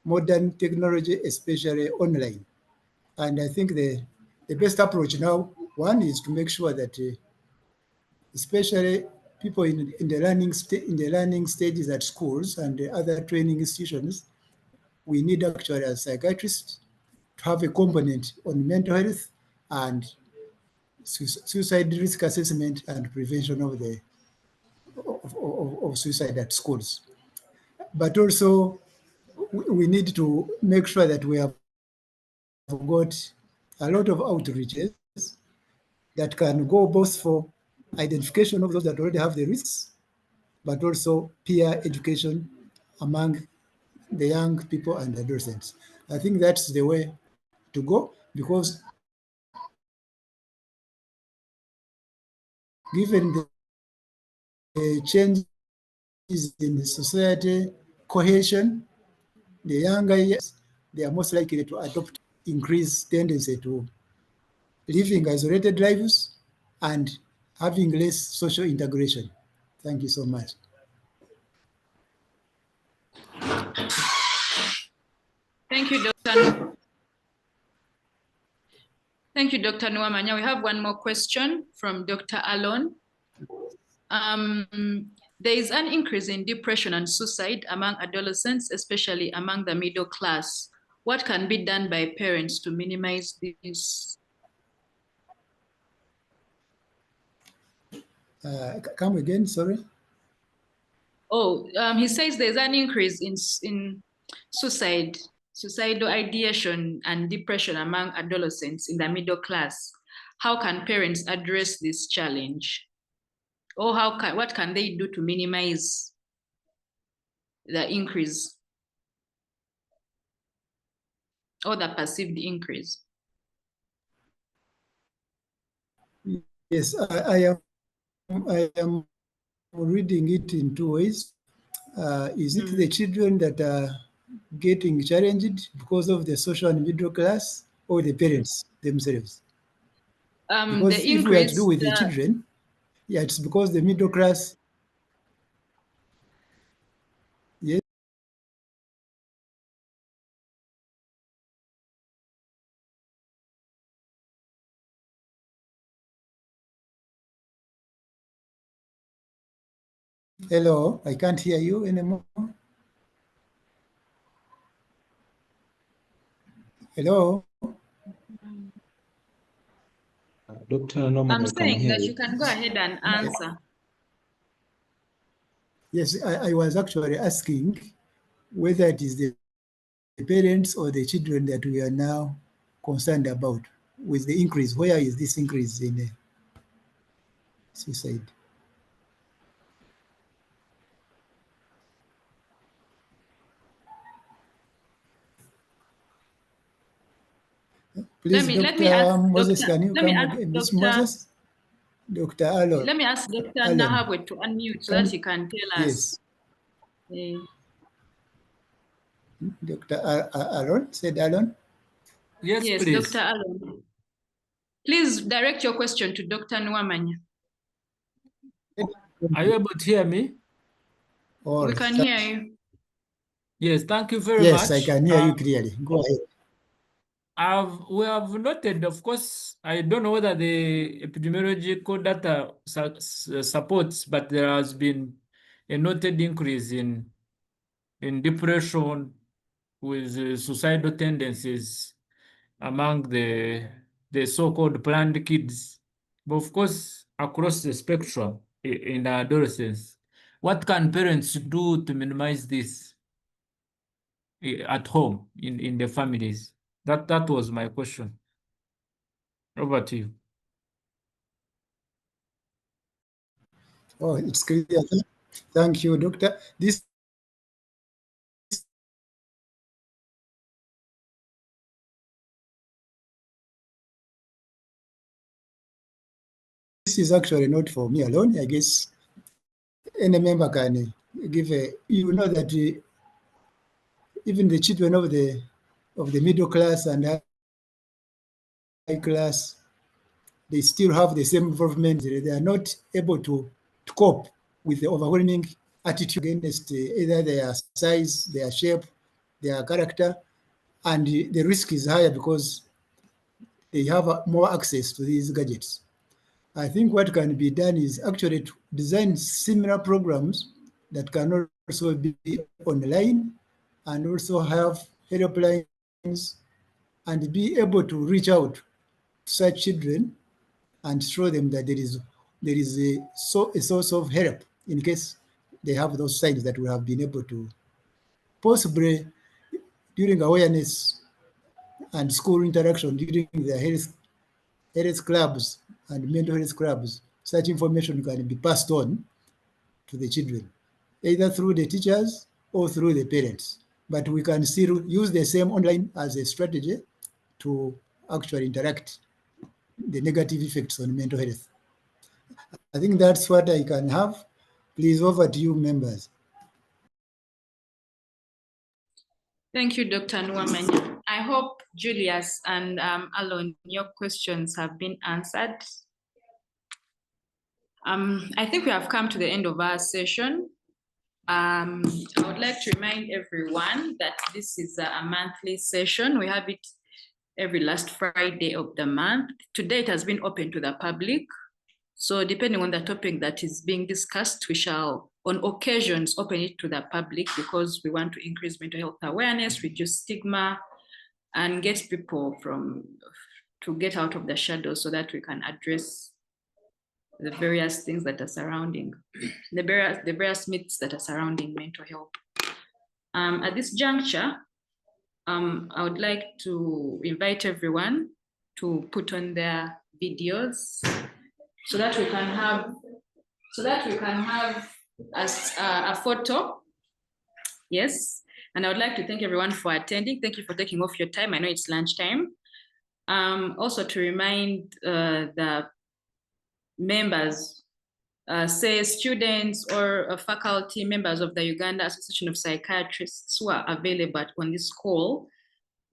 modern technology, especially online. And I think the best approach now, one is to make sure that especially people in the learning stages at schools and other training institutions, we need actually as psychiatrists to have a component on mental health and suicide risk assessment and prevention of suicide at schools. But also, we need to make sure that we have got a lot of outreaches that can go both for identification of those that already have the risks, but also peer education among the young people and adolescents. I think that's the way to go, because given the changes in society cohesion, the younger years, they are most likely to adopt increased tendency to living isolated lives and having less social integration. Thank you so much. Thank you, Dr. Thank you, Dr. Nuamanya. We have one more question from Dr. Alon. There is an increase in depression and suicide among adolescents, especially among the middle class. What can be done by parents to minimize this? Come again, sorry. Oh, he says there's an increase in suicidal ideation and depression among adolescents in the middle class. How can parents address this challenge? Or what can they do to minimize the increase or the perceived increase? Yes, I am reading it in two ways. Is it the children that are getting challenged because of the social and middle class, or the parents themselves? Because The if we are to do increase, with the children, yeah, it's because the middle class. Yes. Hello, I can't hear you anymore. Hello. Dr. Norman, I'm I can saying hear that you. you can go ahead and answer. Yes, I was actually asking whether it is the parents or the children that we are now concerned about with the increase. Where is this increase in suicide? Please, Let me ask Dr. Moses, Dr. can you Let me come ask again? Miss Dr. Moses? Dr. Alon. Let me ask Dr. Alon. Nahabwe to unmute so that he can tell us. Yes. Dr. Alon, said Alon? Yes, Yes, please. Dr. Alon. Please direct your question to Dr. Nwamanya. Are you able to hear me? Or we can hear you. Yes, thank you very yes, much. I can hear you clearly. Go ahead. We have noted, of course, I don't know whether the epidemiological data supports, but there has been a noted increase in depression with suicidal tendencies among the so-called planned kids, but of course, across the spectrum in adolescence. What can parents do to minimize this at home, in the families? That was my question. Over to you. Oh, it's clear. Thank you, Doctor. This is actually not for me alone. I guess any member can give a. You know that even the children of the middle class and high class, they still have the same involvement. They are not able to cope with the overwhelming attitude against either their size, their shape, their character, and the risk is higher because they have more access to these gadgets. I think what can be done is actually to design similar programs that can also be online and also have helplines and be able to reach out to such children and show them that there is a source of help in case they have those signs that we have been able to possibly during awareness and school interaction during the health clubs and mental health clubs, such information can be passed on to the children, either through the teachers or through the parents. But we can still use the same online as a strategy to actually interact the negative effects on mental health. I think that's what I can have. Please, over to you, members. Thank you, Dr. Nwamanya. I hope Julius and Alon, your questions have been answered. I think we have come to the end of our session. I would like to remind everyone that this is a monthly session. We have it every last Friday of the month. Today it has been open to the public. So depending on the topic that is being discussed, we shall on occasions open it to the public because we want to increase mental health awareness, reduce stigma, and get people to get out of the shadows so that we can address the various things that are surrounding, the various myths that are surrounding mental health. At this juncture, I would like to invite everyone to put on their videos so that we can have a photo. Yes, and I would like to thank everyone for attending. Thank you for taking off your time. I know it's lunchtime. Also to remind the members, say students or faculty members of the Uganda Association of Psychiatrists who are available on this call,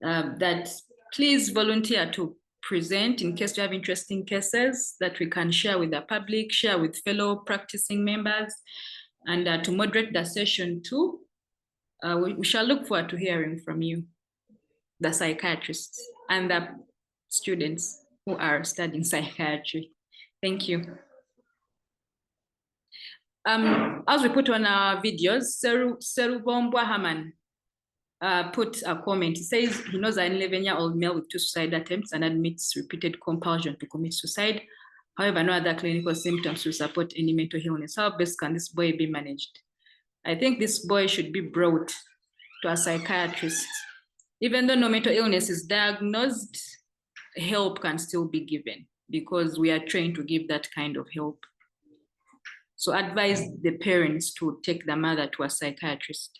that please volunteer to present in case you have interesting cases that we can share with the public, share with fellow practicing members, and to moderate the session too. We shall look forward to hearing from you, the psychiatrists and the students who are studying psychiatry. Thank you. As we put on our videos, Serubombwa Haman put a comment. He says he knows an 11-year-old male with 2 suicide attempts and admits repeated compulsion to commit suicide. However, no other clinical symptoms to support any mental illness. How best can this boy be managed? I think this boy should be brought to a psychiatrist. Even though no mental illness is diagnosed, help can still be given because we are trained to give that kind of help. So advise the parents to take the mother to a psychiatrist.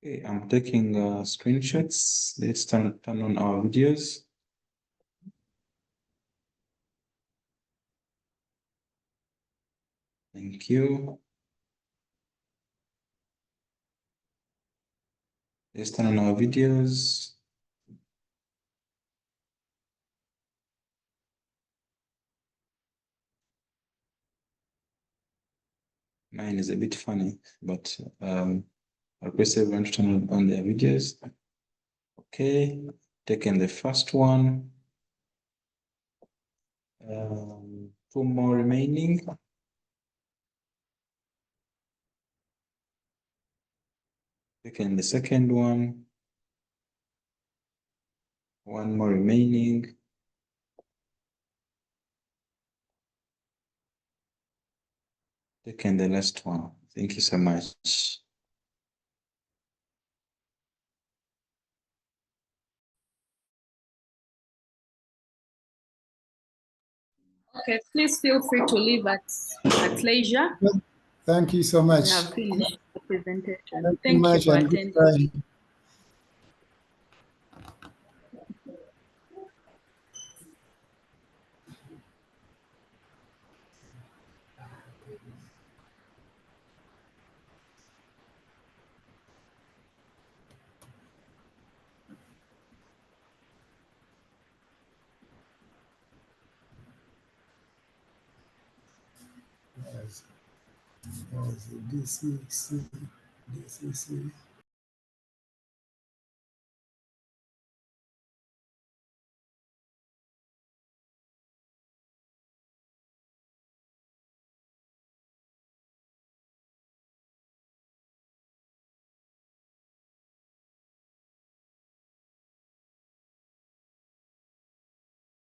Okay, I'm taking screenshots. Let's turn on our videos. Thank you. Let's turn on our videos. Mine is a bit funny, but I request everyone to turn on their videos. Okay, taking the first one. 2 more remaining. Taking the second one. 1 more remaining. . Second, the last one. Thank you so much. Okay, please feel free to leave at leisure. Thank you so much. We have finished the presentation. Thank you Thank you much for and attending. goodbye. Yes. DCC.